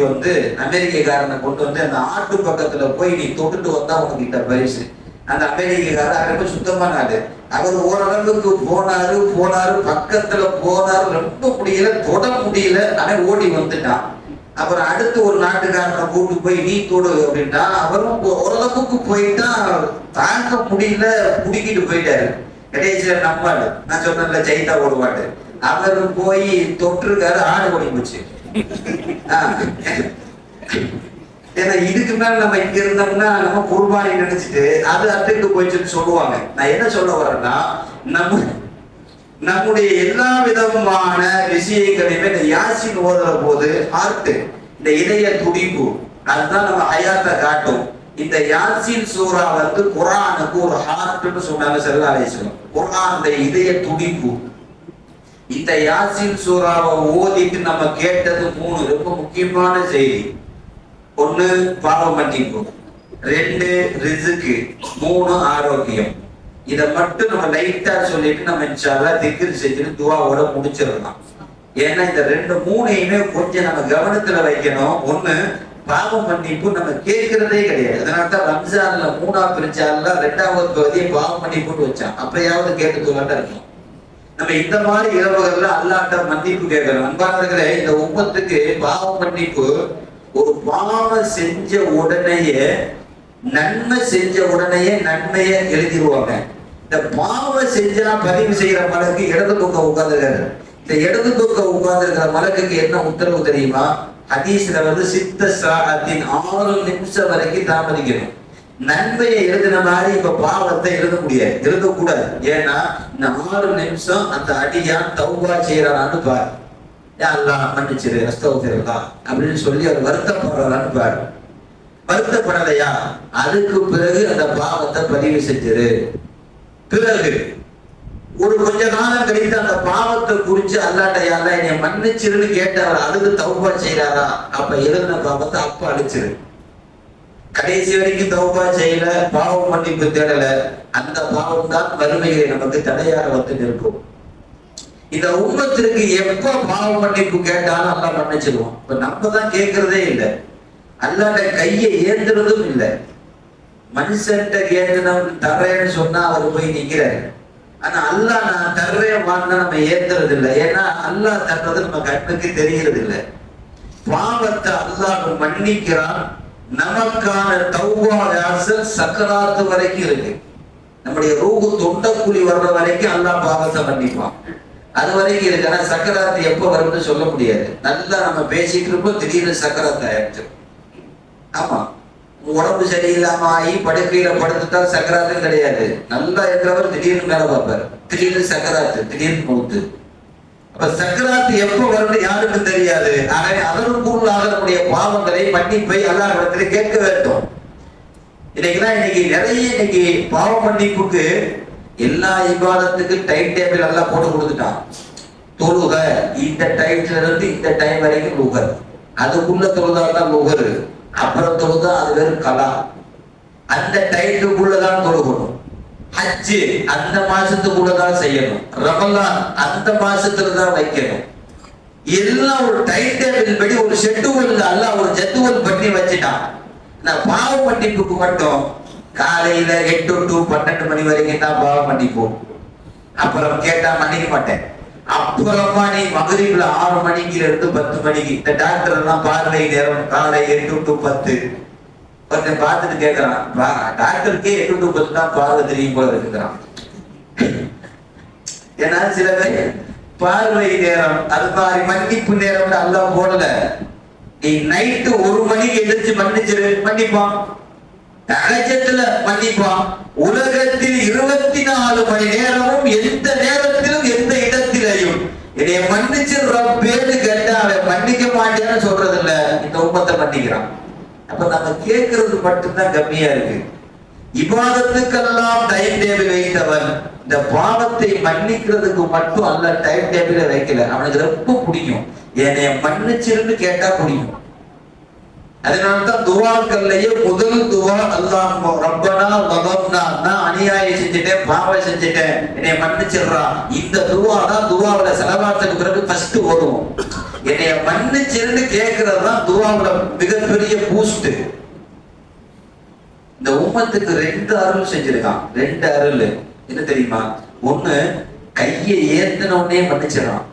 அமெரிக்காரனை கொண்டு அந்த ஆட்டு பக்கத்துல போய் நீ தொட்டுட்டு வந்தா உனக்கு இந்த பரிசு. அந்த அமெரிக்காரர் ரொம்ப சுத்தமான ஆடு. அவர் ஓரளவுக்கு போனாரு பக்கத்துல போனாரு, ரொம்ப முடியல, தொட முடியல, அவன் ஓடி வந்துட்டான். அப்புறம் அடுத்து ஒரு நாட்டுக்காரனை கூட்டு போய் நீ தொடு அப்படின்னா அவரும் ஓரளவுக்கு போயிட்டா, தாங்க முடியல, குடிக்கிட்டு போயிட்டாரு. கடைசியில நம்பாடு, நான் சொன்னேன்ல சைத்தா ஓடுவாடு, அவரு போய் தொற்றுக்காரு, ஆடு ஓடி போச்சு. ஏன்னா இதுக்கு மேல நம்ம இங்க இருந்தோம்னா நம்ம குர்பானி நினைச்சிட்டு அது அத்துக்கு போயிடுச்சுன்னு சொல்லுவாங்க. நான் என்ன சொல்ல வரேன்னா, நம்முடைய எல்லா விதமான விஷயங்களையுமே இந்த யாசின் ஓதுற போது ஹார்ட், இந்த இதய துடிப்பு, அதுதான் நம்ம ஹயாத்தை காட்டும். இந்த யாசின் சூரா குர்ஆனுக்கு ஒரு ஹார்ட்னு சொன்னாங்க ஸல்லல்லாஹு அலைஹி வஸல்லம். குர்ஆன் இதய துடிப்பு. இந்த யாசின் சூராவை ஓதிட்டு நம்ம கேட்டது 3 ரொம்ப முக்கியமான செய்தி. 1 பாவ மன்னிப்பு, 2 ரிஸ்க், 3 ஆரோக்கியம். இதை மட்டும் நம்ம லைட்டா சொல்லிட்டு நம்ம இன்ஷாஅல்லாஹ் திக்ர் செஞ்சுட்டு துஆவோட முடிச்சிடலாம். ஏன்னா இந்த 2-3யுமே கொஞ்சம் நம்ம கவனத்துல வைக்கணும். 1 பாவ மன்னிப்பு நம்ம கேட்கிறதே கிடையாது. அதனால்தான் ரம்ஜான்ல 3ஆ பிரிச்சால 2வது பகுதியை பாவ மன்னிப்புன்னு வச்சான். அப்பயாவது கேட்டு தூக்கட்டா இருக்கும். நம்ம இந்த மாதிரி இரவுகள்ல அல்லாஹ்ட்ட மன்னிப்பு கேட்கணும். அன்பானவர்களே, இந்த உம்மத்துக்கு பாவ மன்னிப்பு, ஒரு பாவம் செஞ்ச உடனேயே நன்மை செஞ்ச உடனேயே நன்மையை எழுதிடுவாங்க. இந்த பாவம் செஞ்சா பதிவு செய்யற மலக்கு இடது பக்கம் உட்கார்ந்துருக்காரு. இந்த இடது பக்கம் உட்கார்ந்துருக்கிற மலக்குக்கு என்ன உத்தரவு தெரியுமா? ஹதீஸ்ல சித்த சாஅத்தின் 6 நிமிஷம் வரைக்கும் தாமதிக்கணும். நன்மையை எழுதின மாதிரி இப்ப பாவத்தை எழுத முடியாது, எழுதக்கூடாது. ஏன்னா இந்த 6 நிமிஷம் அந்த அடியான் தௌபா செய்யறான்னு பாரு, அல்லாஹ் மன்னிச்சிரு அஸ்தக்ஃபிருல்லாஹ் அப்படின்னு சொல்லி அவர் வருத்தப்படுறான்னு பாரு. வருத்தப்படலையா, அதுக்கு பிறகு அந்த பாவத்தை பதிவு செஞ்சிரு. பிறகு ஒரு கொஞ்ச காலம் கழித்து அந்த பாவத்தை குறிச்சு அல்லாஹ்ட்ட யா அல்லாஹ் என்னை மன்னிச்சிருன்னு கேட்டவர் அதுக்கு தௌபா செய்யறாரா, அப்ப எழுதின பாவத்தை அப்ப அழிச்சிரு. கடைசி வரைக்கும் தௌபா செய்யல, பாவம் மன்னிப்பு தேடல, அந்த பாவம் தான் வறுமையை நமக்கு தடையாக நிற்கும். இந்த உம்மத்திற்கு எப்ப பாவ மன்னிப்பு கேட்டாலும் அல்லாஹ் மன்னிச்சிருவோம். இப்ப நம்ம தான் கேட்கறதே இல்லை, அல்லாஹ்ட்ட கையை ஏந்துறதும் இல்லை. மனுஷன்ட்ட கேட்கணும் தர்றேன்னு சொன்னா அவர் போய் நிக்கிறாரு. ஆனா அல்லாஹ் நான் தர்றேன் வாங்கினா நம்ம ஏத்துறது இல்லை. ஏன்னா அல்லாஹ் தர்றது நம்ம கண்ணுக்கு தெரியறது இல்லை. பாவத்தை அல்லாஹ் மன்னிக்கிறான். நமக்கான தௌபா வாசல் சக்கராத்து வரைக்கும் இருக்கு. நம்முடைய ரூஹு தொண்டக்குழி வர்ற வரைக்கும் அல்லாஹ் பாவத்தை மன்னிப்பான். அது வரைக்கும் இருக்கு. ஆனா சக்கராத்து எப்ப வரும்னு சொல்ல முடியாது. நல்லா நம்ம பேசிட்டு இருப்போம், திடீர்னு சக்கராத்து ஆயிடுச்சு. ஆமா, உடம்பு சரியில்லாம ஆகி படுக்கையில படுத்துட்டா சக்கராத்து கிடையாது. நல்லா இருக்கிறவர் திடீர்னு மேல பார்ப்பாரு, திடீர்னு சக்கராத்து, திடீர்னு மௌத்து. அப்ப சக்கராத்து எப்ப வரும்னு யாருக்கும் தெரியாது. ஆகவே அதற்குள்ளாக நம்முடைய பாவங்களை மன்னிப்பை அல்லாஹ்விடத்திலே கேட்க வேண்டும். இன்னைக்கு நிறைய பாவ மன்னிப்புக்கு எல்லா இபாதத்துக்கு டைம் டேபிள் எல்லாம் போட்டு கொடுத்துட்டான். தொழுக இந்த டைம்ல இருந்து இந்த டைம் வரைக்கும் லுகர், அதுக்குள்ள தொழுதான் லுகர், அப்புறம் தொழுதா அது வெறும் கலா. அந்த டைத்துக்குள்ளதான் தொழுகணும். ஹஜ்ஜு அந்த மாசத்துக்குள்ளதான் செய்யணும். ரமலான் அந்த மாசத்துலதான் வைக்கணும். எல்லாம் ஒரு டைம் டேபிள் படி ஒரு ஷெட்யூல் அல்லாஹ் ஒரு ஜெட்வல் பண்ணி வச்சுட்டான். நான் பாவ மன்னிப்புக்கு மட்டும் காலையில 8 to 12 மணி வரைக்கும் தான் பாவ மன்னிப்போம். அப்புறம் கேட்டா மன்னிக்க மாட்டேன். அப்புறமா நீ மகரிப்ல 6 மணிக்கு இருந்து 10 மணிக்கு, இந்த டாக்டர் எல்லாம் பார்வை நேரம் காலை 8 to 10, ஒருத்தன் பார்த்துட்டு கேட்கறான், டாக்டருக்கே 8 தான் பார்வை தெரியும் போல இருக்கிறான். ஏன்னா சில பேர் பார்வை நேரம் அது மாதிரி மன்னிப்பு நேரம் அல்லாஹ் போடல. நீ நைட்டு 1 மணிக்கு எதிர்த்து மன்னிச்சிரு, மன்னிப்பான். தகஜத்துல மன்னிப்பான். உலகத்தில் 24 மணி நேரமும் எந்த நேரத்திலும் எந்த இடத்திலையும் என்னைய மன்னிச்சிடுற பேரு கேட்டா அவன் மன்னிக்க மாட்டேன்னு சொல்றது இல்ல, இந்த உம்மத்தை மன்னிக்கிறான். அப்ப நம்ம கேட்கறது மட்டும்தான் கம்மியா இருக்கு. இபாதத்துக்கெல்லாம் டைம் டேபிள் வைத்தவன் இந்த பாவத்தை மன்னிக்கிறதுக்கு மட்டும் அல்ல டைம் டேபிள வைக்கல. அவனுக்கு ரொம்ப பிடிக்கும், என்னைய மன்னிச்சிருந்து கேட்டா பிடிக்கும். அதனால்தான் துவாக்கள்லயே முதல் துவா அல்லாஹ் ரப்பனா வலம்னா, நான் அநியாயம் செஞ்சுட்டேன், பாவம் செஞ்சுட்டேன், என்னைய மன்னிச்சிடுறா. இந்த துவா தான் துவாவுல செலவாத்துக்கு பிறகு ஃபர்ஸ்ட் ஓடுவோம். என்னைய மன்னிச்சிருந்து கேட்கறது தான் துவாவுல மிகப்பெரிய பூஸ்ட். இந்த உம்மத்துக்கு 2 அருள் செஞ்சிருக்கான். 2 அருள் என்ன தெரியுமா? ஒண்ணு, கையை ஏத்தின உடனே மன்னிச்சிடறான்.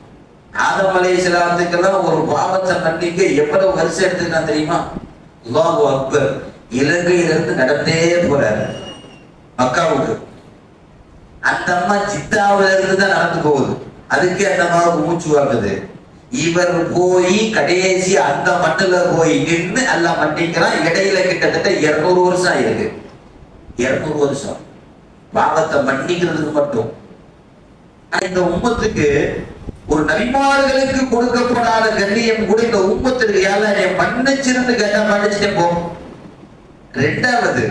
ஆதம் அலைஹிஸ்ஸலாத்துக்கெல்லாம் ஒரு பாவத்தை மன்னிக்க எவ்வளவு வருஷம் எடுத்துக்கலாம் தெரியுமா? அல்லாஹு அக்பர். இலங்கையிலிருந்து நடந்தே போறாரு மக்காவுக்கு. அந்த அம்மா ஜித்தாவில இருந்து தான் நடந்து போகுது. அதுக்கே அந்த அம்மாவுக்கு மூச்சு வாங்குது. இவர் போய் கடைசி அந்த மண்ணுல போய் நின்று எல்லாம் மன்னிக்கிறான். இடையில கிட்டத்தட்ட 200 வருஷம் ஆயிருக்கு. 200 வருஷம் பாவத்தை மன்னிக்கிறதுக்கு மட்டும். இந்த உம்மத்துக்கு ஒரு நபிமார்களுக்கு கொடுக்கப்படாத கண்ணியம் கூட இந்த உம்மத்திற்கு யாரை மன்னிச்சிருந்து கேட்டா மன்னிச்சுட்டே போ. 2வது,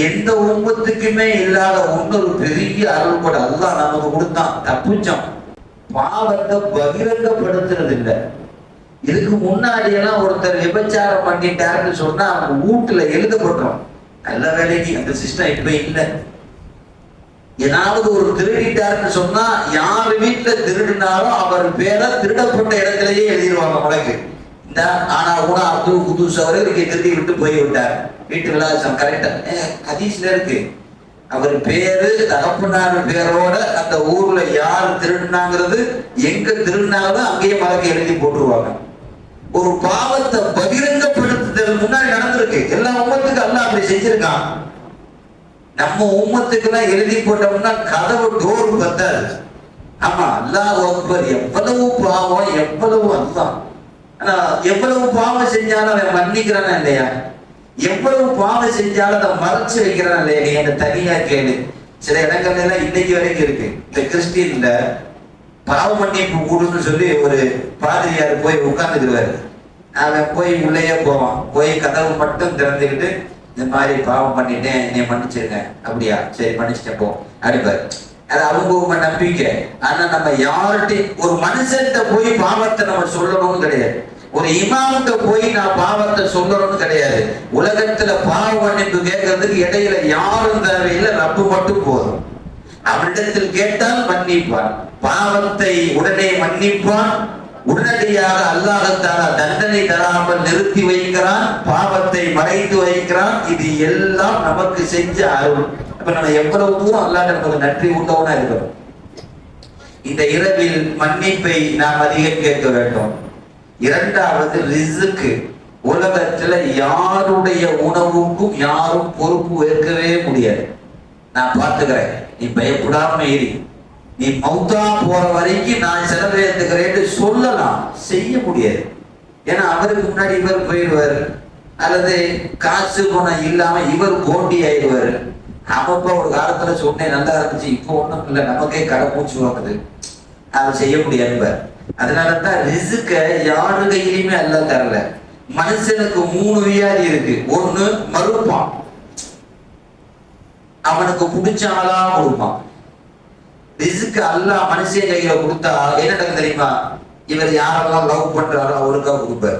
எந்த உம்மத்துக்குமே இல்லாத இன்னொரு பெரிய அருள் கூட அல்லாஹ் நமக்கு கொடுத்தான். தப்புச்சம் பாவத்தை பகிரங்கப்படுத்துறது இல்லை. இதுக்கு முன்னாடி எல்லாம் ஒருத்தர் விபச்சாரம் பண்ணிட்டாருன்னு சொன்னா அவங்க வீட்டுல எழுதப்பட்டோம். நல்ல வேலைக்கு அந்த சிஸ்டம் இப்ப இல்லை. ஏதாவது ஒரு திருடிட்டாருன்னு சொன்னா யார் வீட்டுல திருடினாலும் அவர் பேரை திருடப்பட்ட இடத்திலேயே எழுதிடுவாங்க உனக்கு. இந்த ஆனா கூட அப்துல் குதூஸ் அவருக்கு திருடி விட்டு போய் விட்டார். வீட்டு விலாசம் கரெக்டா ஹதீஸ்ல இருக்கு. அவர் பேரு தகப்பனார் பேரோட அந்த ஊர்ல யார் திருடினாங்கிறது எங்க திருடினாலும் அங்கேயே மறக்க எழுதி போட்டுருவாங்க. ஒரு பாவத்தை பகிரங்கப்படுத்துதல் முன்னாடி நடந்திருக்கு. எல்லா உம்மத்துக்கும் அல்லாஹ் அப்படி செஞ்சிருக்கான். நம்ம உம்மத்துக்கு எல்லாம் எழுதி போட்டோம்னா கதவு டோர் பத்தாது. ஆமா, அல்லாஹ் அக்பர். எவ்வளவு பாவம், எவ்வளவு அல்லாஹ். ஆனா எவ்வளவு பாவம் செஞ்சாலும் அவன் மன்னிக்கிறானா இல்லையா? எவ்வளவு பாவம் செஞ்சாலும் அதை மறைச்சு வைக்கிறான் இல்லையா? நீ என்ன தனியா கேளு. சில இடங்கள்ல எல்லாம் இன்னைக்கு வரைக்கும் இருக்கு. இந்த கிறிஸ்டின்ல பாவ மன்னிப்பு கூடுன்னு சொல்லி ஒரு பாதிரியார் போய் உட்கார்ந்துக்குவாரு. அவன் போய் உள்ளேயே போவான். போய் கதவு மட்டும் திறந்துக்கிட்டு இந்த மாதிரி பாவம் பண்ணிட்டேன், என்னை மன்னிச்சிருங்க. அப்படியா, சரி மன்னிச்சிட்டேன் போ அடிப்பாரு. அது அவங்க நம்பிக்கை. ஆனா நம்ம யார்கிட்ட ஒரு மனுஷன்கிட்ட போய் பாவத்தை நம்ம சொல்லணும்னு கிடையாது. ஒரு இமாம்கிட்ட போய் நான் பாவத்தை சொல்லணும்னு கிடையாது. உலகத்துல பாவ மன்னிப்பு கேட்கறதுக்கு இடையில யாரும் தேவையில்லை, ரப்பு மட்டும் போதும். அவனிடத்தில் கேட்டால் மன்னிப்பான். பாவத்தை உடனே மன்னிப்பான். உடனடியாக அல்லாஹ் தஆலா தண்டனை தராமல் நிறுத்தி வைக்கிறான். பாவத்தை மறைத்து வைக்கிறான். இது எல்லாம் நமக்கு செஞ்ச அருள். அப்ப நம்ம எவ்வளவு தூரம் அல்லாஹ் நமக்கு நன்றி உள்ளவனா இருக்கணும். இந்த இரவில் மன்னிப்பை நாம் அதிகம் கேட்க வேண்டும். 2வது, ரிஸ்க். உலகத்துல யாருடைய உணவுக்கும் யாரும் பொறுப்பு ஏற்கவே முடியாது. நான் பார்த்துக்கிறேன், நீ பயப்படாம இரு, நீ மௌத்தா போற வரைக்கும் நான் செலவேற்றுக்கிறேன்னு சொல்லலாம், செய்ய முடியாது. ஏன்னா அவருக்கு முன்னாடி இவர் போயிடுவார், அல்லது காசு பணம் இல்லாம இவர் கோண்டி ஆயிடுவாரு. அப்பப்ப ஒரு காலத்துல சொன்னேன் நல்லா இருந்துச்சு, இப்போ ஒண்ணும் இல்லை, நமக்கே கடை மூச்சு வாங்குது, அதை செய்ய முடியாது. அதனாலதான் ரிஸ்க யாரு கையிலுமே அல்ல தரல. மனுஷனுக்கு 3 வியாதி இருக்கு. ஒண்ணு மறுப்பான், அவனுக்கு பிடிச்சாலா கொடுப்பான். ரிஸ்க் அல்லாஹ் மனுஷன் கையில கொடுத்தா என்ன நடக்கும் தெரியுமா? இவர் யாரெல்லாம் லவ் பண்றாரோ அவருக்கா கொடுப்பாரு.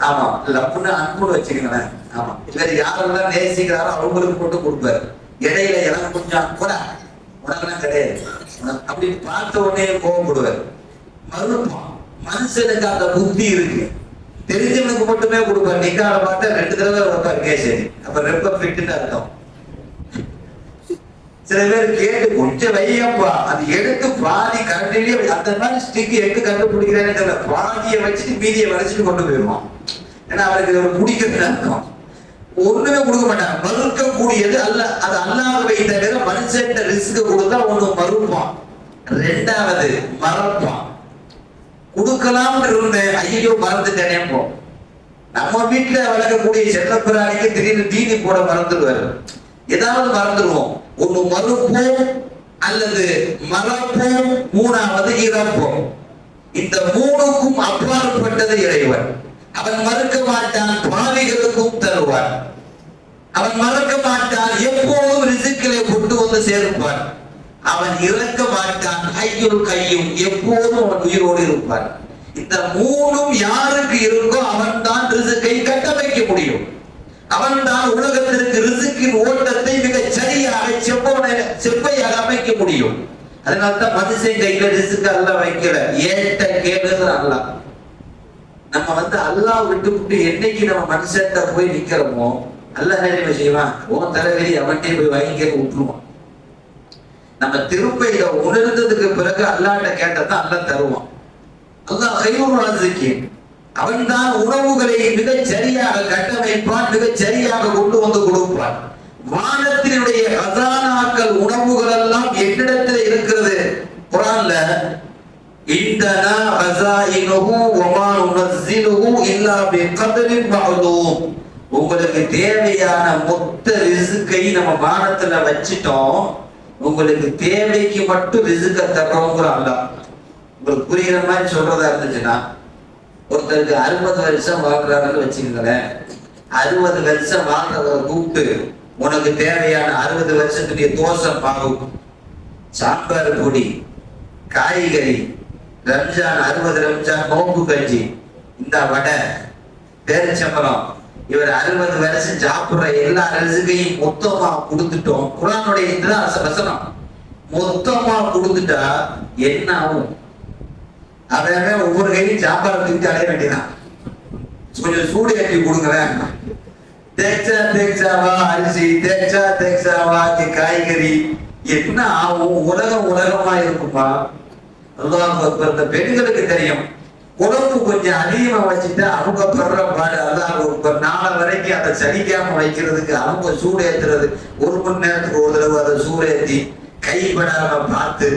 ஆமா, லவ்னு அன்புன்னு வச்சுக்கங்களேன். ஆமா, இவர் யாரெல்லாம் நேசிக்கிறாரோ அவங்களுக்கு போட்டு கொடுப்பாரு. இடையில எனக்கு கொஞ்சம் கூட உனக்கெல்லாம் கிடையாது அப்படின்னு பார்த்த உடனே கோவப்படுவார். மறுப்பான். மனுஷனுக்கு அந்த புத்தி இருக்கு, தெரிஞ்சவனுக்கு மட்டுமே கொடுப்பாரு. நிக்கால பார்த்தா 2 தடவை வைப்பாரு கேசரி. அப்ப ரொம்ப ஃபிட்னு அர்த்தம். சில பேர் கேட்டு கொஞ்சம் வையப்பா, அது எடுத்து பாதி கரண்டிலேயே அந்த மாதிரி ஸ்டிக் எங்க கண்டுபிடிக்கிறேன்னு தெரியல, பாதியை வச்சுட்டு மீதியை வளைச்சிட்டு கொண்டு போயிடுவான். ஏன்னா அவருக்கு ஒரு பிடிக்கிறது அர்த்தம். ஒண்ணுமே கொடுக்க மாட்டாங்க. மறுக்கக்கூடியது அல்ல, அது அல்லாஹ்வை தவிர மனுஷன் ரிஸ்க் கொடுத்தா ஒண்ணு மறுப்பான், ரெண்டாவது மறப்பான். கொடுக்கலாம்னு இருந்தேன், ஐயோ மறந்துட்டேனே போ. நம்ம வீட்டுல வளர்க்கக்கூடிய செல்லப்பிராணிக்கு திடீர்னு தீனி போட மறந்துடுவாரு, ஏதாவது மறந்துடுவோம். ஒண்ணு மறுப்போம் அல்லது மறப்போம், மூணாவது இறப்போம். இந்த மூணுக்கும் அப்பாற்பட்டது இறைவன். அவன் மறுக்க மாட்டான், பாவிகளுக்கும் தருவான். அவன் மறக்க மாட்டான், எப்போதும் ரிசுக்களை கொண்டு வந்து சேர்ப்பான். அவன் இறக்க மாட்டான், ஐயுள் கையும், எப்போதும் அவன் உயிரோடு இருப்பான். இந்த மூணும் யாருக்கு இருக்கோ அவன் தான் ரிசுக்கை கட்டமைக்க முடியும். அவன் தான் உலகத்திற்கு ரிசுக்கின் ஓட்டத்தை மிக சரியாக செவ்வையாக அமைக்க முடியும். அதனால்தான் மனுஷன் கையில ரிசுக்கு அல்லாஹ் வைக்கல, ஏட்ட கேளுங்க அல்லாஹ். நம்ம அல்லாஹ் விட்டு என்னைக்கு நம்ம மனுஷன்ட்ட போய் நிக்கிறோமோ அல்லாஹ் என்ன செய்வான், உன் தலைவலி அவன்கிட்ட போய் வாங்கிக்க விட்டுருவான். நம்ம திரும்ப இதை உணர்ந்ததுக்கு பிறகு அல்லாஹ்ட்ட கேட்டதான் அல்லாஹ் தருவான். அல்லாஹ் கையூர் ராசிக்கேன், அவன் தான் உணவுகளை மிக சரியாக கட்டமைப்பான், மிக சரியாக கொண்டு வந்து கொடுப்பான். வானத்தினுடைய கசானாக்கள் உணவுகள் எல்லாம் என்னிடத்தில் இருக்கிறது. குர்ஆன்ல இந்தனா கஸாயினுஹு வமா நுனஸ்ஸிலுஹு இல்லா பிகத்ரின் மஅலூம், உங்களுக்கு தேவையான மொத்த ரிஸ்கை நம்ம வானத்துல வச்சிட்டோம், உங்களுக்கு தேவைக்கு மட்டும் ரிஸ்க தர்றோம்ங்கற அல்லாஹ். உங்களுக்கு புரியுற மாதிரி சொல்றதா இருந்துச்சுன்னா, ஒருத்தருக்கு 60 வருஷம் வாழ்றாருன்னு வச்சுக்கங்களேன், 60 வருஷம் வாழ்றவரை கூப்பிட்டு உனக்கு தேவையான 60 வருஷத்துடைய தோசை மாவு, சாம்பார் பொடி, காய்கறி, ரம்ஜான் 60 ரம்ஜான் நோம்பு கஞ்சி, இந்த வடை, பேரிச்சம்பழம், இவர் 60 வருஷம் சாப்பிடுற எல்லா ரிஸ்கையும் மொத்தமா கொடுத்துட்டோம். குர்ஆனுடைய இதுதான் வசனம். மொத்தமா கொடுத்துட்டா என்ன ஆகும்? அவன் ஒவ்வொரு கையும் சாப்பாடு தூக்கி அடைய வேண்டியதான். கொஞ்சம் சூடு ஏற்றி கொடுக்குறேன், தேக்சாவா அரிசி, தேக்சாவா காய்கறி, என்ன ஆகும்? உலகமா இருக்குமா? அல்லாஹ் அக்பர். இந்த பெண்களுக்கு தெரியும், குழம்பு கொஞ்சம் அதிகமா வச்சுட்டு அவங்க படுற பாடு. அல்லாஹ் அக்பர். நாளை வரைக்கும் அதை சலிக்காம வைக்கிறதுக்கு அவங்க சூடு ஏத்துறது, 1 மணி நேரத்துக்கு ஒரு தடவை அதை சூடு ஏற்றி கைப்படாம பார்த்து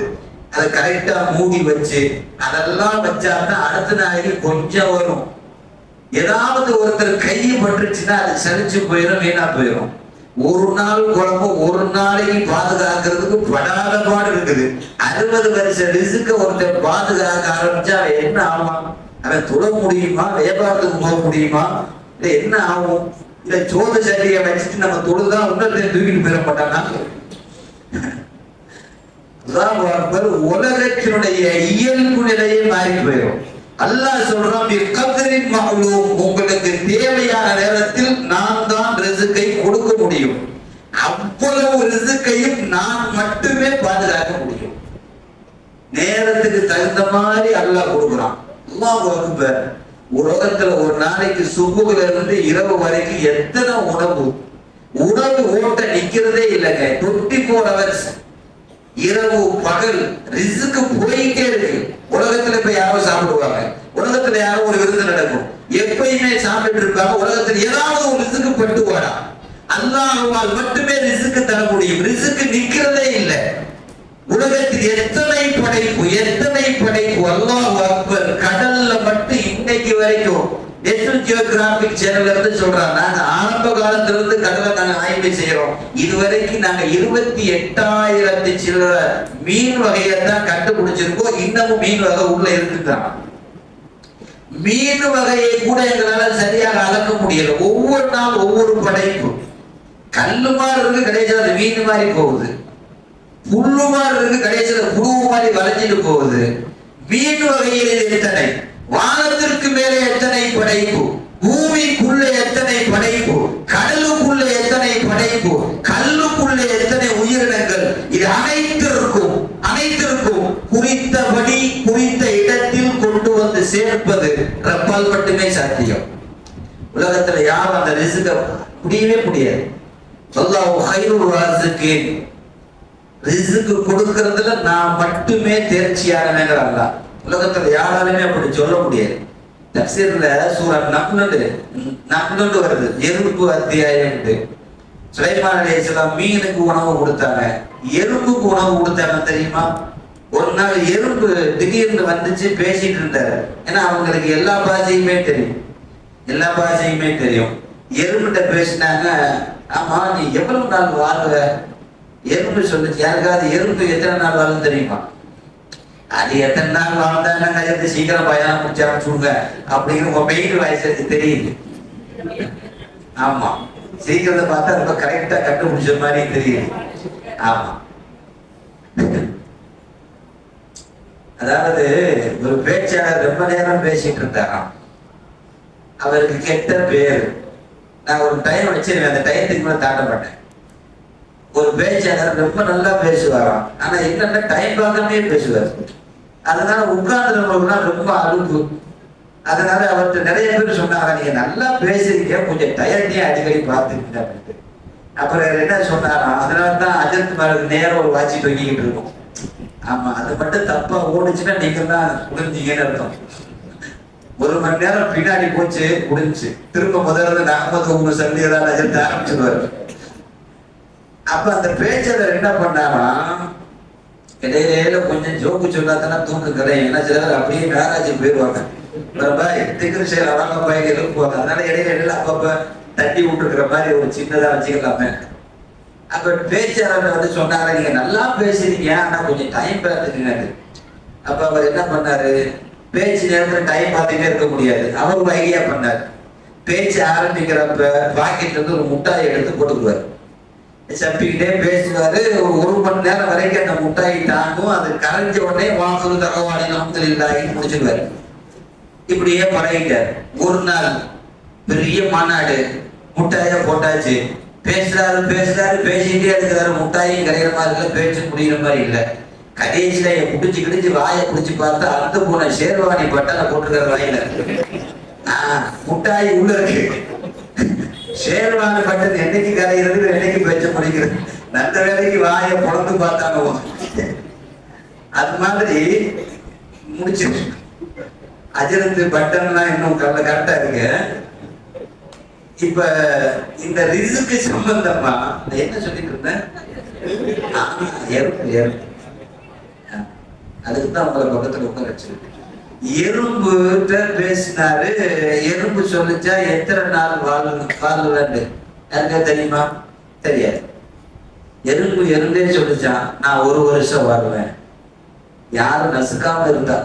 அதை கரெக்டா மூடி வச்சு அதெல்லாம் வச்சாதான் அடுத்த நாளைக்கு கொஞ்சம் வரும். ஏதாவது ஒருத்தர் கையை பட்டுச்சுன்னா அது சலிச்சு போயிடும், வீணா போயிடும். ஒரு நாள் குழம்பு ஒரு நாளைக்கு பாதுகாக்கிறதுக்கு படாத பாடு இருக்குது. 60 வருஷம் ரிஸ்க ஒருத்தர் பாதுகாக்க ஆரம்பிச்சா என்ன ஆகும்? அவன் தொட முடியுமா? வியாபாரத்துக்கு போக முடியுமா? இல்ல என்ன ஆகும்? இல்ல சோத சட்டையை வச்சுட்டு நம்ம தொழுதான் உன்னத்தை தூக்கிட்டு போயிட மாட்டானா? உலகத்தினுடைய இயல்பு நிலையை மாறி போயிடும். அல்லாஹ் சொல்றான், உங்களுக்கு தேவையான நேரத்தில் நான் தான் ரிஸ்கை கொடுக்க முடியும். அவ்வளவு ரிஸ்கையும் நான் மட்டுமே பாதுகாக்க முடியும். நேரத்துக்கு தகுந்த மாதிரி அல்லாஹ் கொடுக்குறான். அல்லாஹ் அக்பர். உலகத்துல ஒரு நாளைக்கு சுபுல இருந்து இரவு வரைக்கும் எத்தனை உணவு ஓட்ட நிக்கிறதே இல்லைங்க. 24 hours, இரவு பகல் ரிஸ்க் போயிட்டே இருக்கு. உலகத்துல இப்ப யாரோ சாப்பிடுவாங்க, உலகத்துல யாரோ ஒரு விருது நடக்கும், எப்பயுமே சாப்பிட்டு இருப்பாங்க. உலகத்துல ஏதாவது ஒரு ரிஸ்க் பட்டுவாடா. அல்லாஹ்வால் மட்டுமே ரிஸ்க் தர முடியும். ரிஸ்க் நிக்கிறதே இல்லை. உலகத்தில் எத்தனை படைப்பு அல்லாஹ் அக்பர். கடல்ல மட்டும் இன்னைக்கு வரைக்கும் நேஷனல் ஜியோகிராபிக் சேனல்ல இருந்து சொல்றாங்க, நாங்க ஆரம்ப காலத்துல இருந்து கடலை நாங்க ஆய்வு செய்யறோம். இதுவரைக்கும் நாங்க 28,000 சில்லற மீன் வகையை தான் கண்டுபிடிச்சிருக்கோம். இன்னமும் மீன் வகை உள்ள இருக்குதான். மீன் வகையை கூட எங்களால சரியாக அளக்க முடியல. ஒவ்வொரு நாள் ஒவ்வொரு படைப்பு. கல்லு மாதிரி இருக்கு, கடைசியில் அது மீன் மாதிரி போகுது. புல்லு மாதிரி இருக்கு, கடைசியில் புழு மாதிரி வளைஞ்சிட்டு போகுது. மீன் வகையில் எத்தனை, வானத்திற்கு மேலே எத்தனை படைப்பு, பூமிக்குள்ள எத்தனை படைப்பு, கடலுக்குள்ள எத்தனை படைப்பு, கல்லுக்குள்ள எத்தனை உயிரினங்கள். இது அனைத்திற்கும் குறித்தபடி குறித்த இடத்தில் கொண்டு வந்து சேர்ப்பது ரப்பால் மட்டுமே சாத்தியம். உலகத்துல யாரும் அந்த ரிஸ்க முடியவே முடியாது. அல்லாஹ் கைருல் ராஸிகீன். ரிஸ்க் கொடுக்கிறதுல நான் மட்டுமே தேர்ச்சியானவங்கிற அல்லாஹ். உலகத்துல யாராலுமே அப்படி சொல்ல முடியாது. தப்சீர்ல சூரா நம்லுன்னு வருது, எறும்பு அத்தியாயம். சுலைமான் அலைஹிஸ்ஸலாம் மீனுக்கு உணவு கொடுத்தாங்க, எறும்புக்கு உணவு கொடுத்தாங்க தெரியுமா? ஒரு நாள் எறும்பு திடீர்னு வந்துச்சு, பேசிட்டு இருந்தாரு. ஏன்னா அவங்களுக்கு எல்லா பாஷையுமே தெரியும். எறும்புகிட்ட பேசினாங்க, ஆமா நீ எவ்வளவு நாள் வாழ்வ? எறும்பு சொல்லுச்சு, யாருக்காவது எறும்பு எத்தனை நாள் வாழும் தெரியுமா? அது எத்தனை நாள் வாழ்ந்தாங்க, சீக்கிரம் பயணம் முடிச்சு அனுப்பிச்சுடுங்க அப்படின்னு உங்க மெயின் வயசுக்கு தெரியுது. ஆமா, சீக்கிரத்தை பார்த்தா ரொம்ப கரெக்டா கண்டுபிடிச்ச மாதிரி தெரியுது. ஆமா, அதாவது ஒரு பேச்சாளர் ரொம்ப நேரம் பேசிட்டு இருந்தாராம். அவருக்கு கெட்ட பேரு. நான் ஒரு டைம் வச்சிருக்கேன், அந்த டைத்துக்கு மேல தாண்ட மாட்டேன். ஒரு பேச்சாளர் ரொம்ப நல்லா பேசுவாராம், ஆனா என்னன்னா டைம் பார்க்காமே பேசுவார். அதனால உட்கார்ந்துருந்தவங்கன்னா ரொம்ப அலுப்பு. அதனால அவர்கிட்ட நிறைய பேர் சொன்னாங்க, நீங்க நல்லா பேசுறீங்க, கொஞ்சம் டயர்டையும் அடிக்கடி பார்த்துருக்கீங்க அப்படின்ட்டு. அப்புறம் என்ன சொன்னாராம், அதனாலதான் அஜந்த் மேலுக்கு நேரம் ஒரு வாட்சி தொங்கிக்கிட்டு இருக்கும். ஆமா, அது மட்டும் தப்பா ஓடுச்சுன்னா நீங்க தான் முடிஞ்சீங்கன்னு அர்த்தம். 1 மணி நேரம் பின்னாடி போச்சு, முடிஞ்சு திரும்ப முதல்ல நாற்பது உங்க சந்தியதான் அஜந்த் ஆரம்பிச்சுருவாரு. அப்ப அந்த பேச்சாளர் என்ன பண்ணாரா, இடையில கொஞ்சம் ஜோக்கு சொல்லாதானா தூக்கு கிடையாது. ஏன்னா சிலர் அப்படியே மேராஜ் போயிடுவாங்க, எழுப்புவாங்க. அதனால இடையில அப்பப்ப தட்டி விட்டுருக்கிற மாதிரி ஒரு சின்னதா வச்சுக்கலாமே. அப்ப பேச்சாளர் வந்து சொன்னாங்க, நீங்க நல்லா பேசுறீங்க, ஆனா கொஞ்சம் டைம் பார்த்துக்கீங்க. அப்ப அவர் என்ன பண்ணாரு, பேச்சு நேரத்துல டைம் பார்த்துட்டே இருக்க முடியாது. அவர் ஒரு ஐடியா பண்ணாரு. பேச்சு ஆரம்பிக்கிறப்ப பாக்கெட்ல இருந்து ஒரு முட்டாயை எடுத்து போட்டுக்குவாரு, சப்பிக்கிட்டே பேசுவாரு. ஒரு மணி நேரம் வரைக்கும் அந்த முட்டாயை தாங்கும். அது கரைஞ்ச உடனே வாசல் தகவாடி நமக்கு இல்லாயின்னு முடிச்சிருவாரு. இப்படியே பழகிட்டார். ஒரு நாள் பெரிய மாநாடு, முட்டாய போட்டாச்சு. பேசுறாரு பேசிட்டே இருக்கிறாரு. முட்டாயும் கரைகிற மாதிரி இல்லை, பேச்சு முடிகிற மாதிரி இல்லை. கடைசியில கிடிச்சு வாயை பிடிச்சி பார்த்தா அந்த போன ஷேர்வாணி பட்டனை போட்டுக்கிற வாயில முட்டாய் உள்ள இருக்கு. ஷேர்வாணி பட்டன் என்னைக்கு கரைகிறது, என்னைக்கு பேச்ச முடிக்கிறது. நல்ல வேலைக்கு வாயை பொழந்து பார்த்தாங்க. அது மாதிரி முடிச்சு அஜரத்து பட்டன்லாம் இன்னும் கரெக்டா இருக்கு. இப்ப இந்த ரிஸ்க்கு சம்பந்தமா என்ன சொல்லிட்டு இருந்தேன், அதுக்குதான் உங்களை பக்கத்துல உட்கார வச்சிருக்கு. எறும்பு பேசினாரு. எறும்பு சொல்லிச்சா எத்தனை நாள் வாழ்வேன்னு யாருக்கா தெரியுமா? தெரியாது. எறும்பே சொல்லிச்சான், நான் 1 வருஷம் வாழ்வேன். யாரும் நசுக்காம இருந்தா.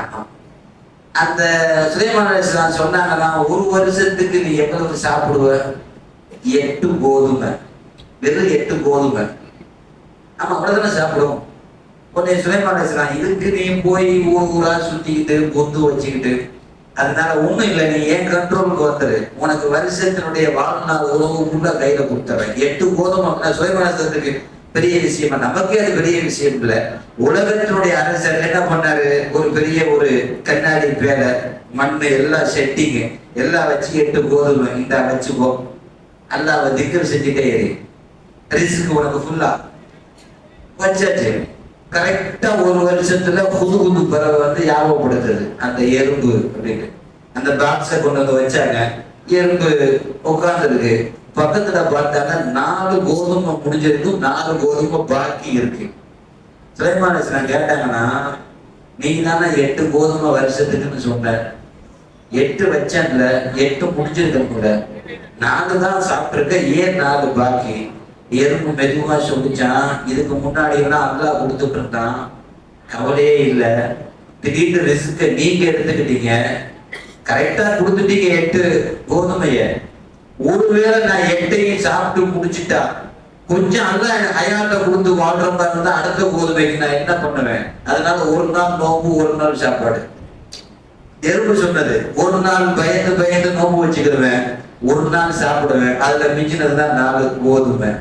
ஆமா, அந்த சுலைமான் அலைஹிஸ்ஸலாம் சொன்னாங்கன்னா, 1 வருஷத்துக்கு நீ எவ்வளவு சாப்பிடுவ? 8 கோதுமை, வெறும் 8 கோதுமை. ஆமா, அவ்வளவுதானே சாப்பிடும். உடனே சுலைமான் அலைஹிஸ்ஸலாம், இதுக்கு நீ போய் ஊரா சுத்திக்கிட்டு பொந்து வச்சுக்கிட்டு, அதனால ஒண்ணும் இல்லை, நீ ஏன் கண்ட்ரோலுக்கு வந்துரு, உனக்கு வருஷத்தினுடைய வாழ்நாள் உணவு உள்ள கையில கொடுத்துறேன். 8 கோதுமை அப்படின்னா சுலைமான் அலைஹிஸ்ஸலாத்துக்கு பெரிய விஷயமா? நமக்கே அது பெரிய விஷயம் இல்ல. உலகத்தினுடைய அரசர் என்ன பண்ணாரு, ஒரு பெரிய ஒரு கண்ணாடி பேலை, மண்ணு எல்லாம் செட்டிங்க எல்லாம் வச்சு 8 கோதுமை இந்த வச்சுக்கோ, அல்லாஹ்வை திக்ர் செஞ்சுட்டே இரு, ரிஸ்க் உனக்கு ஃபுல்லா வச்சாச்சு. கரெக்டா 1 வருஷத்துல புது பறவை வந்து ஞாபகப்படுத்துது அந்த எறும்பு அப்படின்னு. அந்த பாக்ஸை கொண்டு வந்து வச்சாங்க. எறும்பு உட்கார்ந்துருக்கு. பக்கத்துல பார்த்தாங்க 4 கோதுமை முடிஞ்சிருக்கு, 4 கோதுமை பாக்கி இருக்கு. சுலைமான் அலைஹிஸ்ஸலாம் கேட்டாங்கன்னா, நீங்க தானே 8 கோதுமை வருஷத்துக்குன்னு சொன்ன, 8 வச்சன்ல, 8 முடிஞ்சிருக்க, 4 தான் சாப்பிட்டுருக்க, ஏன் 4 பாக்கி? எறும்பு மெதுவா சொல்லிச்சான், இதுக்கு முன்னாடி எல்லாம் அல்லாஹ் கொடுத்துட்டு இருந்தான், கவலையே இல்லை. திடீர்னு ரிஸ்க நீங்க எடுத்துக்கிட்டீங்க, கரெக்டா கொடுத்துட்டீங்க 8 கோதுமைய. ஒருவேளை நான் 8ஐயும் சாப்பிட்டு முடிச்சுட்டா, கொஞ்சம் அல்ல ஹயாட்ட கொடுத்து வாழ்ற மாதிரி இருந்தா அடுத்த கோதுமைக்கு நான் என்ன பண்ணுவேன்? அதனால 1 நாள் நோம்பு, 1 நாள் சாப்பாடு. எறும்பு சொன்னது, 1 நாள் பயந்து நோம்பு வச்சுக்கிடுவேன், 1 நாள் சாப்பிடுவேன், அதுல மிஞ்சினதுதான் 4 கோதுமை.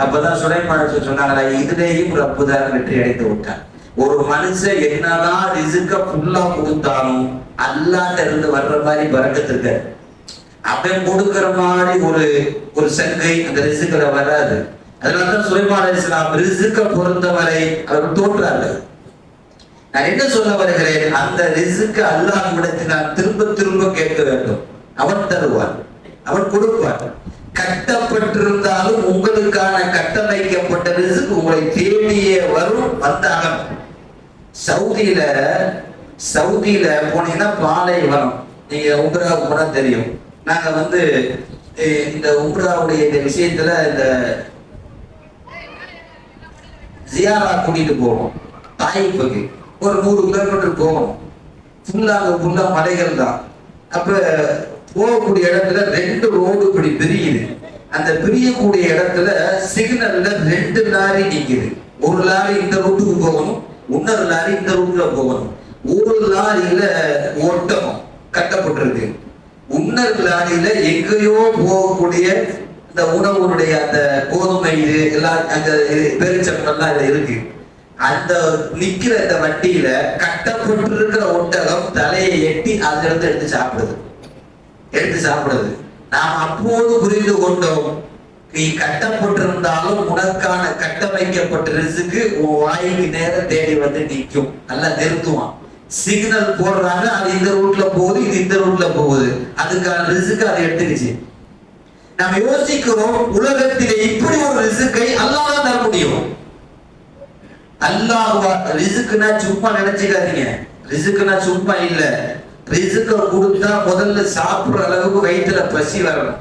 அப்பதான் சுலைமான் அலைஹிஸ்ஸலாம் சொன்னாங்களா, இதுலேயும் ரப்பு தான் வெற்றி அடைந்து விட்டான். ஒரு மனுஷன் என்னதான் ரிஸ்க ஃபுல்லா கொடுத்தாலும் அல்லாஹ்ட்ட இருந்து வர்ற மாதிரி பரக்கத்து இருக்க. அவன் கொடுக்கிற மாதிரி ஒரு சங்கை அந்த ரிஸ்க்ல வராது. அதனாலதான் சுலைமான் அலைஹிஸ்ஸலாம் ரிஸ்க பொறுத்தவரை அவர் தோற்றார்கள். நான் என்ன சொல்ல வருகிறேன், அந்த ரிஸ்க் அல்லாஹ்விடத்தில் நான் திரும்ப திரும்ப கேட்க வேண்டும். அவன் தருவான், அவன் கொடுப்பான். கட்டப்பட்டிருந்தாலும் உங்களுக்கான கட்டமைக்கப்பட்ட ரிஸ்க் உங்களை தேடியே வரும், வந்தாலும். சவுதியில போனீங்கன்னா பாலைவனம், நீங்க உம்ராவுக்கு போனா தெரியும். நாங்க இந்த உம்ராவுடைய இந்த விஷயத்துல இந்த ஜியாரா கூட்டிட்டு போவோம். தாயிப்புக்கு ஒரு 100 கிலோமீட்டர் போகணும். ஃபுல்லா மலைகள் தான். அப்ப போகக்கூடிய இடத்துல 2 ரோடு இப்படி பிரியுது. அந்த பிரியக்கூடிய இடத்துல சிக்னல்ல 2 லாரி நிக்குது. ஒரு லாரி இந்த ரூட்டுக்கு போகணும், இன்னொரு லாரி இந்த ரூட்ல போகணும். ஒரு லாரியில ஒட்டகம் கட்டப்பட்டிருக்கு, இன்னொரு லாரியில எங்கேயோ போகக்கூடிய இந்த உணவுடைய அந்த கோதுமை இது எல்லாம் அங்க பெருச்சம்பெல்லாம் இதுல இருக்கு. அந்த நிக்கிற இந்த வண்டியில கட்டப்பட்டிருக்கிற ஒட்டகம் தலையை எட்டி அதுல இருந்து எடுத்து சாப்பிடுது. நாம் அப்போது புரிந்து கொண்டோம், நீ கட்டப்பட்டிருந்தாலும் உனக்கான கட்டமைக்கப்பட்ட ரிஸ்க்கு உன் வாய்க்கு நேரம் தேடி வந்து நிற்கும். நல்லா நிறுத்துவான். சிக்னல் போடுறாங்க, அது இந்த ரூட்ல போகுது, இது இந்த ரூட்ல போகுது. அதுக்கான ரிஸ்க்கு அதை எடுத்துக்கிச்சு. நம்ம யோசிக்கிறோம், உலகத்திலே இப்படி ஒரு ரிஸ்க்கை அல்லாஹ் தான் தர முடியும். அல்லாஹ் ரிஸ்க்குனா சும்மா நினைச்சுக்காதீங்க. ரிஸ்க்குனா சும்மா இல்ல. ரிஸ்க்க கொடுத்தா முதல்ல சாப்பிடுற அளவுக்கு வயிற்றுல பசி வரணும்.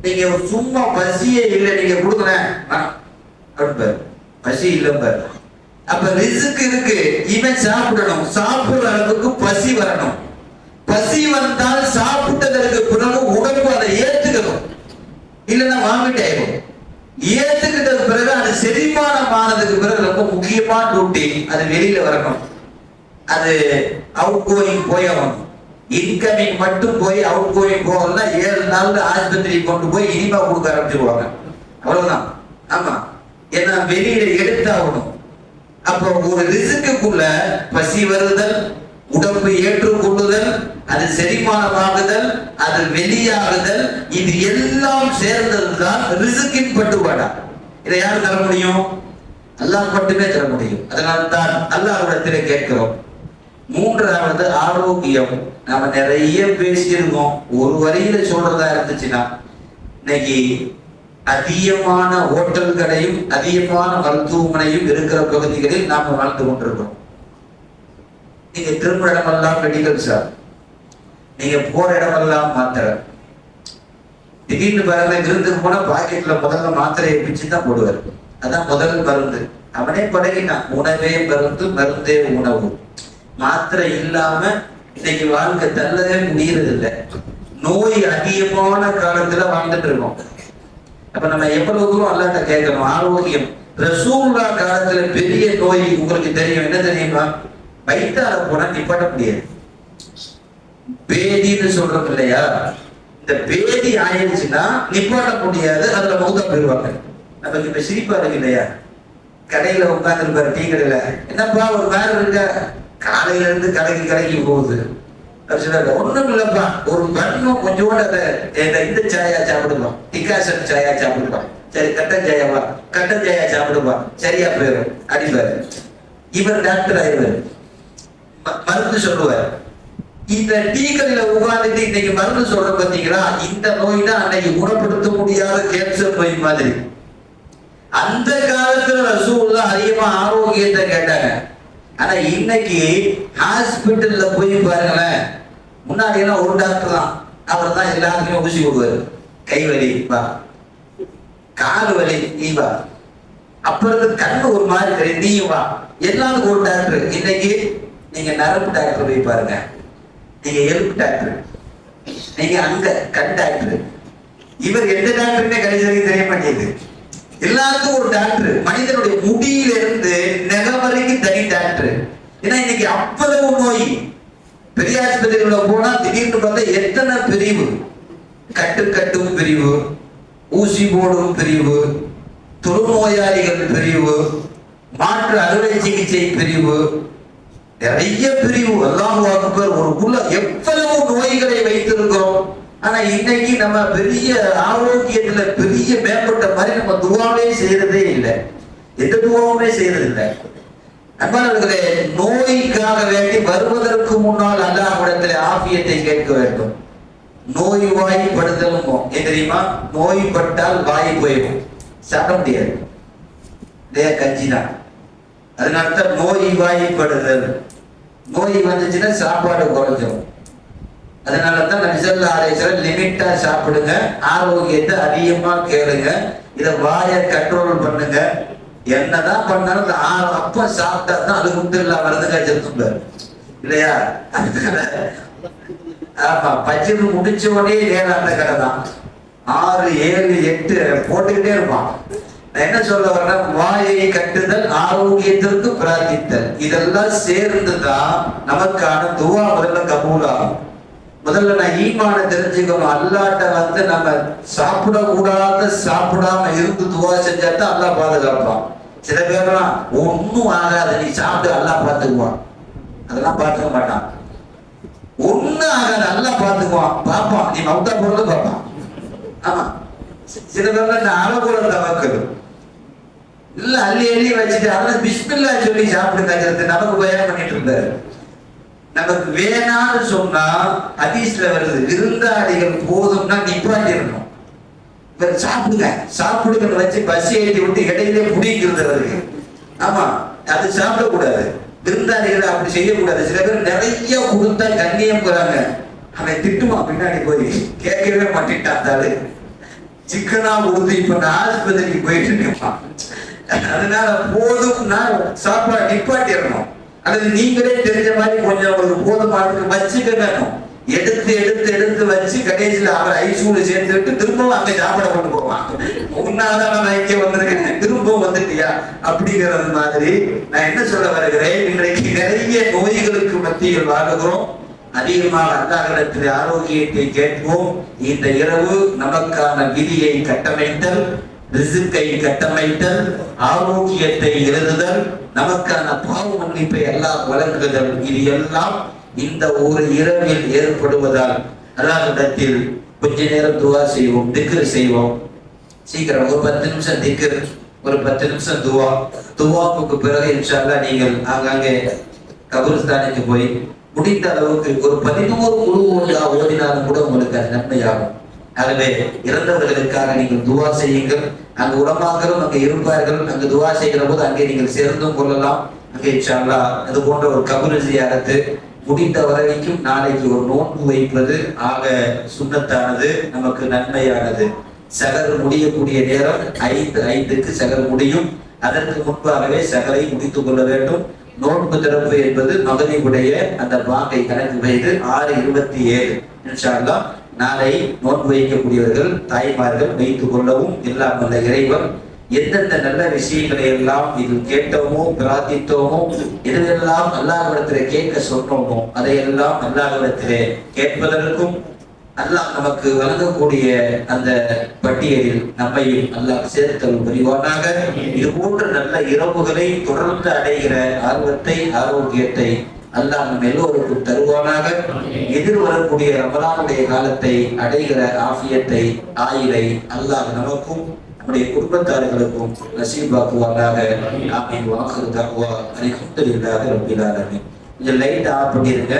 நீங்க சும்மா பசியே இல்லை நீங்க கொடுக்குறேன் பசி இல்ல. அப்ப ரிஸ்க் இருக்கு, இவன் சாப்பிடணும். சாப்பிடுற அளவுக்கு பசி வரணும். பசி வந்தால் சாப்பிட்டதற்கு பிறகு உடம்பு அதை ஏத்துக்கணும், இல்லைன்னா வாமிட் ஆயிடும். ஏத்துக்கிட்டது பிறகு அது செரிமானம் ஆனதுக்கு பிறகு ரொம்ப முக்கியமான டியூட்டி, அது வெளியில வரணும். அது அவுட் கோயிங் போயணும். இன்கமிங் மட்டும் போய் அவுட் கோயிங் போகலன்னா 7 நாள் ஆஸ்பத்திரி கொண்டு போய் இனிமா கொடுக்க ஆரம்பிச்சிருவாங்க. அவ்வளவுதான். ஆமா, ஏன்னா வெளியில எடுத்தாகணும். அப்போ ஒரு ரிஸ்க்குள்ள பசி வருதல், உடம்பு ஏற்றுக்கொள்ளுதல், அது செரிமானமாகுதல், அது வெளியாகுதல், இது எல்லாம் சேர்ந்ததுதான் ரிஸ்கின் பட்டுவாடா. இதை யார் தர முடியும்? அல்லாஹ் மட்டுமே தர முடியும். அதனால்தான் அல்லாஹ்விடத்திலே கேட்கிறோம். 3வது ஆரோக்கியம். நாம நிறைய பேசியிருக்கோம். ஒரு வரியில சொல்றதா இருந்துச்சுன்னா, இன்னைக்கு அதிகமான ஹோட்டல் கடையும் அதிகமான மருத்துவமனையும் இருக்கிற பகுதிகளில் நாம வாழ்ந்து கொண்டிருக்கிறோம். நீங்க திரும்ப இடமெல்லாம் மெடிக்கல் ஷாப், நீங்க போற இடமெல்லாம் மாத்திரை. திடீர்னு பாருங்க, விருந்துக்கு போனா பாக்கெட்ல முதல்ல மாத்திரையை பிச்சுதான் போடுவார். அதான் முதல் மருந்து. அவனே பழகினான், உணவே மருந்து, மருந்தே உணவு. மாத்திரை இல்லாம இன்னைக்கு வாழ்க்கை தள்ளவே முடியறது இல்லை. நோய் அதிகமான காலத்துல வாழ்ந்துட்டு இருக்கோம். அப்ப நம்ம எவ்வளவு தூரம் அல்லாஹ்ட்ட கேட்கணும் ஆரோக்கியம். ரசூலுல்லாஹ் காலத்துல பெரிய நோய் உங்களுக்கு தெரியும், என்ன தெரியுமா? வயிற்றால போனா நிப்பாட்ட முடியாது. பேதின்னு சொல்றோம் இல்லையா? இந்த பேதி ஆயிடுச்சுன்னா நிப்பாட்ட முடியாது, அதுல மௌத்தா போயிடுவாங்க. நமக்கு இப்ப சிரிப்பா இருக்கு இல்லையா? கடையில உட்கார்ந்து இருப்பாரு, டீ கடையில, என்னப்பா ஒரு வேலை இருக்க, காலையில இருந்து கடைக்கு போகுது. ஒண்ணும் இல்லப்பா, ஒரு பண்ணும் கொஞ்சோட இந்த சாயா சாப்பிடுவான், டிகாசன் சாயா சாப்பிடுவான். சரி, கட்டன் சாயாவா, கட்டன் சாயா சாப்பிடுவான், சரியா போயிடும் அடிப்பாரு. இவர் டாக்டர் ஆயிடுவார், மருந்து சொல்லுவார். இந்த டீ கடையில உட்கார்ந்துட்டு இன்னைக்கு மருந்து சொல்ற பார்த்தீங்களா? இந்த நோய் தான் அன்னைக்கு குணப்படுத்த முடியாத கேன்சர் நோய் மாதிரி. அந்த காலத்துல ரசூலுல்லாஹ் அதிகமா ஆரோக்கியத்தை கேட்டாங்க. ஆனா இன்னைக்கு ஹாஸ்பிட்டல்ல போய் பாருங்களேன், முன்னாடி எல்லாம் ஒரு டாக்டர் தான், அவர் தான் எல்லாருக்குமே ஊசி போடுவாரு. கை வலி வா, கால் வலி நீ வா, அப்புறம் கண்ணு ஒரு மாதிரி தெரியும் நீ வா, எல்லாருக்கும் ஒரு டாக்டர். இன்னைக்கு நீங்க நரம்பு டாக்டர் போய் பாருங்க, நீங்க எலும்பு டாக்டர், நீங்க அங்க கண் டாக்டர். இவர் எந்த டாக்டருமே கடைசி வரைக்கும் தெரிய மாட்டேங்குது. எல்லாருக்கும் ஒரு டாக்டர். மனிதனுடைய முடியில இருந்து நெகம் வரைக்கும் தனி டாக்டர். ஏன்னா இன்னைக்கு அவ்வளவு நோய். பெரிய ஆஸ்பத்திரியில போனா திடீர்னு பார்த்தா எத்தனை பிரிவு, கட்டும் பிரிவு, ஊசி போடும் பிரிவு, தொழுநோயாளிகள் பிரிவு, மாற்று அறுவை சிகிச்சை பிரிவு, நிறைய பிரிவு. அல்லாஹ் அக்பர். ஒரு குள்ள எவ்வளவு நோய்களை வைத்திருக்கிறோம். ஆனா இன்னைக்கு நம்ம பெரிய ஆரோக்கியத்துல பெரிய மேம்பட்ட மாதிரி நம்ம துவாவே செய்யறதே இல்லை. எந்த துவாவுமே செய்யறது இல்லை. அன்பானவர்களே, நோய்க்காக வேண்டி வருவதற்கு முன்னால் அல்லாஹ்விடத்தில் ஆஃபியத்தை கேட்க வேண்டும். நோய் வாய்ப்படுதலும் தெரியுமா? நோய்பட்டால் வாய் போயிடும், சாப்பிட முடியாது, கஞ்சி தான். அதனால்தான் நோய் வாய்ப்படுதல். நோய் வந்துச்சுன்னா சாப்பாடு குறைஞ்சிடும். அதனாலதான் நபி ஸல்லல்லாஹு அலைஹி வஸல்லம் லிமிட்டா சாப்பிடுங்க, ஆரோக்கியத்தை அதிகமா கேளுங்க, இதை வாயை கண்ட்ரோல் பண்ணுங்க. என்னதான் பண்ணாலும் அப்ப சாப்பிட்டா தான் அது முந்தில்லா வருதுங்க சொல்லுங்க இல்லையா? ஆமா, பஜ்ரு முடிச்ச உடனே நேரான கடை தான் 6, 7, 8 போட்டுக்கிட்டே இருப்பான். நான் என்ன சொல்ல வரேன், வாயை கட்டுதல், ஆரோக்கியத்திற்கு பிரார்த்தித்தல், இதெல்லாம் சேர்ந்துதான் நமக்கான துவா முதல்ல கபூலாகும். முதல்ல நான் ஈமான தெரிஞ்சுக்கணும். அல்லாட்ட நம்ம சாப்பிடக்கூடாத சாப்பிடாம இருந்து துவா செஞ்சாதான் அல்லாஹ் பாதுகாப்பான். சில பேர்லாம் ஒன்னும் ஆகாது, நீ சாப்பிட்டு அல்லாஹ் பார்த்துக்குவான். அதெல்லாம் பார்த்துக்க மாட்டான். ஒன்னும் ஆகாது, அல்லாஹ் பார்த்துக்குவான். பாப்பான், நீ மௌத்தா போறது பார்ப்பான். ஆமா, சில பேர்லாம் இந்த அளவுல தவக்கல் இல்ல, அள்ளி அள்ளி வச்சுட்டு அதெல்லாம் பிஸ்மில்லா சொல்லி சாப்பிடுங்கிறது நமக்கு பயணம் பண்ணிட்டு இருந்தாரு. நமக்கு வேணான்னு சொன்னா ஹதீஸ்ல வருது, விருந்தாளிகள் போதும்னா நிப்பாட்டிடணும். இவர் சாப்பிடுங்க சாப்பிடுங்கன்னு வச்சு பசி ஏற்றி விட்டு இடையிலே புடிக்கிறது அவருக்கு. ஆமா, அது சாப்பிடக்கூடாது. விருந்தாளிகளை அப்படி செய்யக்கூடாது. சில பேர் நிறைய கொடுத்தா கண்ணியம் போறாங்க, அவன் திட்டுமா பின்னாடி போய் கேட்கவே மாட்டேன்ட்டாரு. சிக்கனா கொடுத்து இப்ப நான் ஆஸ்பத்திரிக்கு போயிட்டு நிற்பான். அதனால போதும்னா சாப்பாடு நிப்பாட்டிடணும். அல்லது நீங்களே தெரிஞ்ச மாதிரி கொஞ்சம் அவங்களுக்கு போதுமானதுக்கு வச்சுக்க வேணும். எடுத்து எடுத்து எடுத்து வச்சு கடைசியில் அவர் ஐசூல சேர்த்து விட்டு திரும்பவும் அங்க சாப்பிட கொண்டு போவான். உன்னாதான் நான் இங்கே வந்திருக்கேன், திரும்பவும் வந்துட்டியா அப்படிங்கிறது மாதிரி. நான் என்ன சொல்ல வருகிறேன், இன்றைக்கு நிறைய நோய்களுக்கு மத்தியில் வாழுகிறோம். அதிகமாக அல்லாஹ்விடத்தில் ஆரோக்கியத்தை கேட்போம். இந்த இரவு நமக்கான விதியை கட்டமைத்தல், ரிஸ்கை கட்டமைத்தல், ஆரோக்கியத்தை எழுதுதல், நமக்கான பாவ மன்னிப்பை எல்லாம் வழங்குதல், இது எல்லாம் இந்த ஒரு இரவில் ஏற்படுவதால் அல்லாஹ்விடத்தில் கொஞ்ச நேரம் துவா செய்வோம், திக்ர் செய்வோம். சீக்கிரம் ஒரு 10 நிமிஷம் திக்ர், ஒரு 10 நிமிஷம் துவா. துவாவுக்கு பிறகு இன்ஷா அல்லாஹ் நீங்கள் ஆங்காங்கே கபர்ஸ்தானுக்கு போய் முடிந்த அளவுக்கு ஒரு 11 குழு ஓடினாலும் கூட உங்களுக்கு அது நன்மையாகும். ஆகவே இறந்தவர்களுக்காக நீங்கள் துவா செய்யுங்கள். அங்கு உலமாக்களும் அங்கு இருப்பார்கள். அங்கு துவா செய்கிற போது அங்கே நீங்கள் சேர்ந்தும் கொள்ளலாம். அங்கே இன்ஷா அல்லாஹ் அது போன்ற ஒரு கபர் ஜியாரத்து முடிந்த வரைக்கும் நாளைக்கு ஒரு நோன்பு வைப்பது ஆக சுன்னத்தானது, நமக்கு நன்மையானது. சகர் முடியக்கூடிய நேரம் 5:05க்கு சகர் முடியும். அதற்கு முன்பாகவே சகரை முடித்துக் கொள்ள வேண்டும். நோன்பு திறப்பு என்பது மகரிபுடைய அந்த பாங்கை கணக்கு வைத்து 6:27 இன்ஷா அல்லாஹ் நாளை நோன்பு வைக்கக்கூடியவர்கள் தாய்மார்கள் வைத்துக் கொள்ளவும் எல்லாம் வல்ல இறைவன் எந்தெந்த நல்ல விஷயங்களை எல்லாம் இதில் கேட்டோமோ பிரார்த்தித்தோமோ, எதுவெல்லாம் அல்லாஹ்விடத்திலே கேட்க சொன்னோமோ அதையெல்லாம் அல்லாஹ்விடத்திலே கேட்பதற்கும் அல்லாஹ் நமக்கு வழங்கக்கூடிய அந்த பட்டியலில் நம்மையும் அல்லாஹ் சேர்த்தல் புரிவானாக. இது போன்ற நல்ல இரவுகளை தொடர்ந்து அடைகிற ஆர்வத்தை, ஆரோக்கியத்தை அல்லாஹ் நம்ம எல்லோருக்கும் தருவானாக. எதிர்வரக்கூடிய ரமலானுடைய காலத்தை அடைகிற ஆஃபியத்தை, ஆயிலை அல்லாஹ் நமக்கும் நம்முடைய குடும்பத்தார்களுக்கும் நசீபாக்குவானாக. ஆமீன். வாஹிரு தஅவா அல்ஹம்துலில்லாஹி ரப்பில் ஆலமீன். கொஞ்சம் லைட் ஆஃப் பண்ணிருங்க.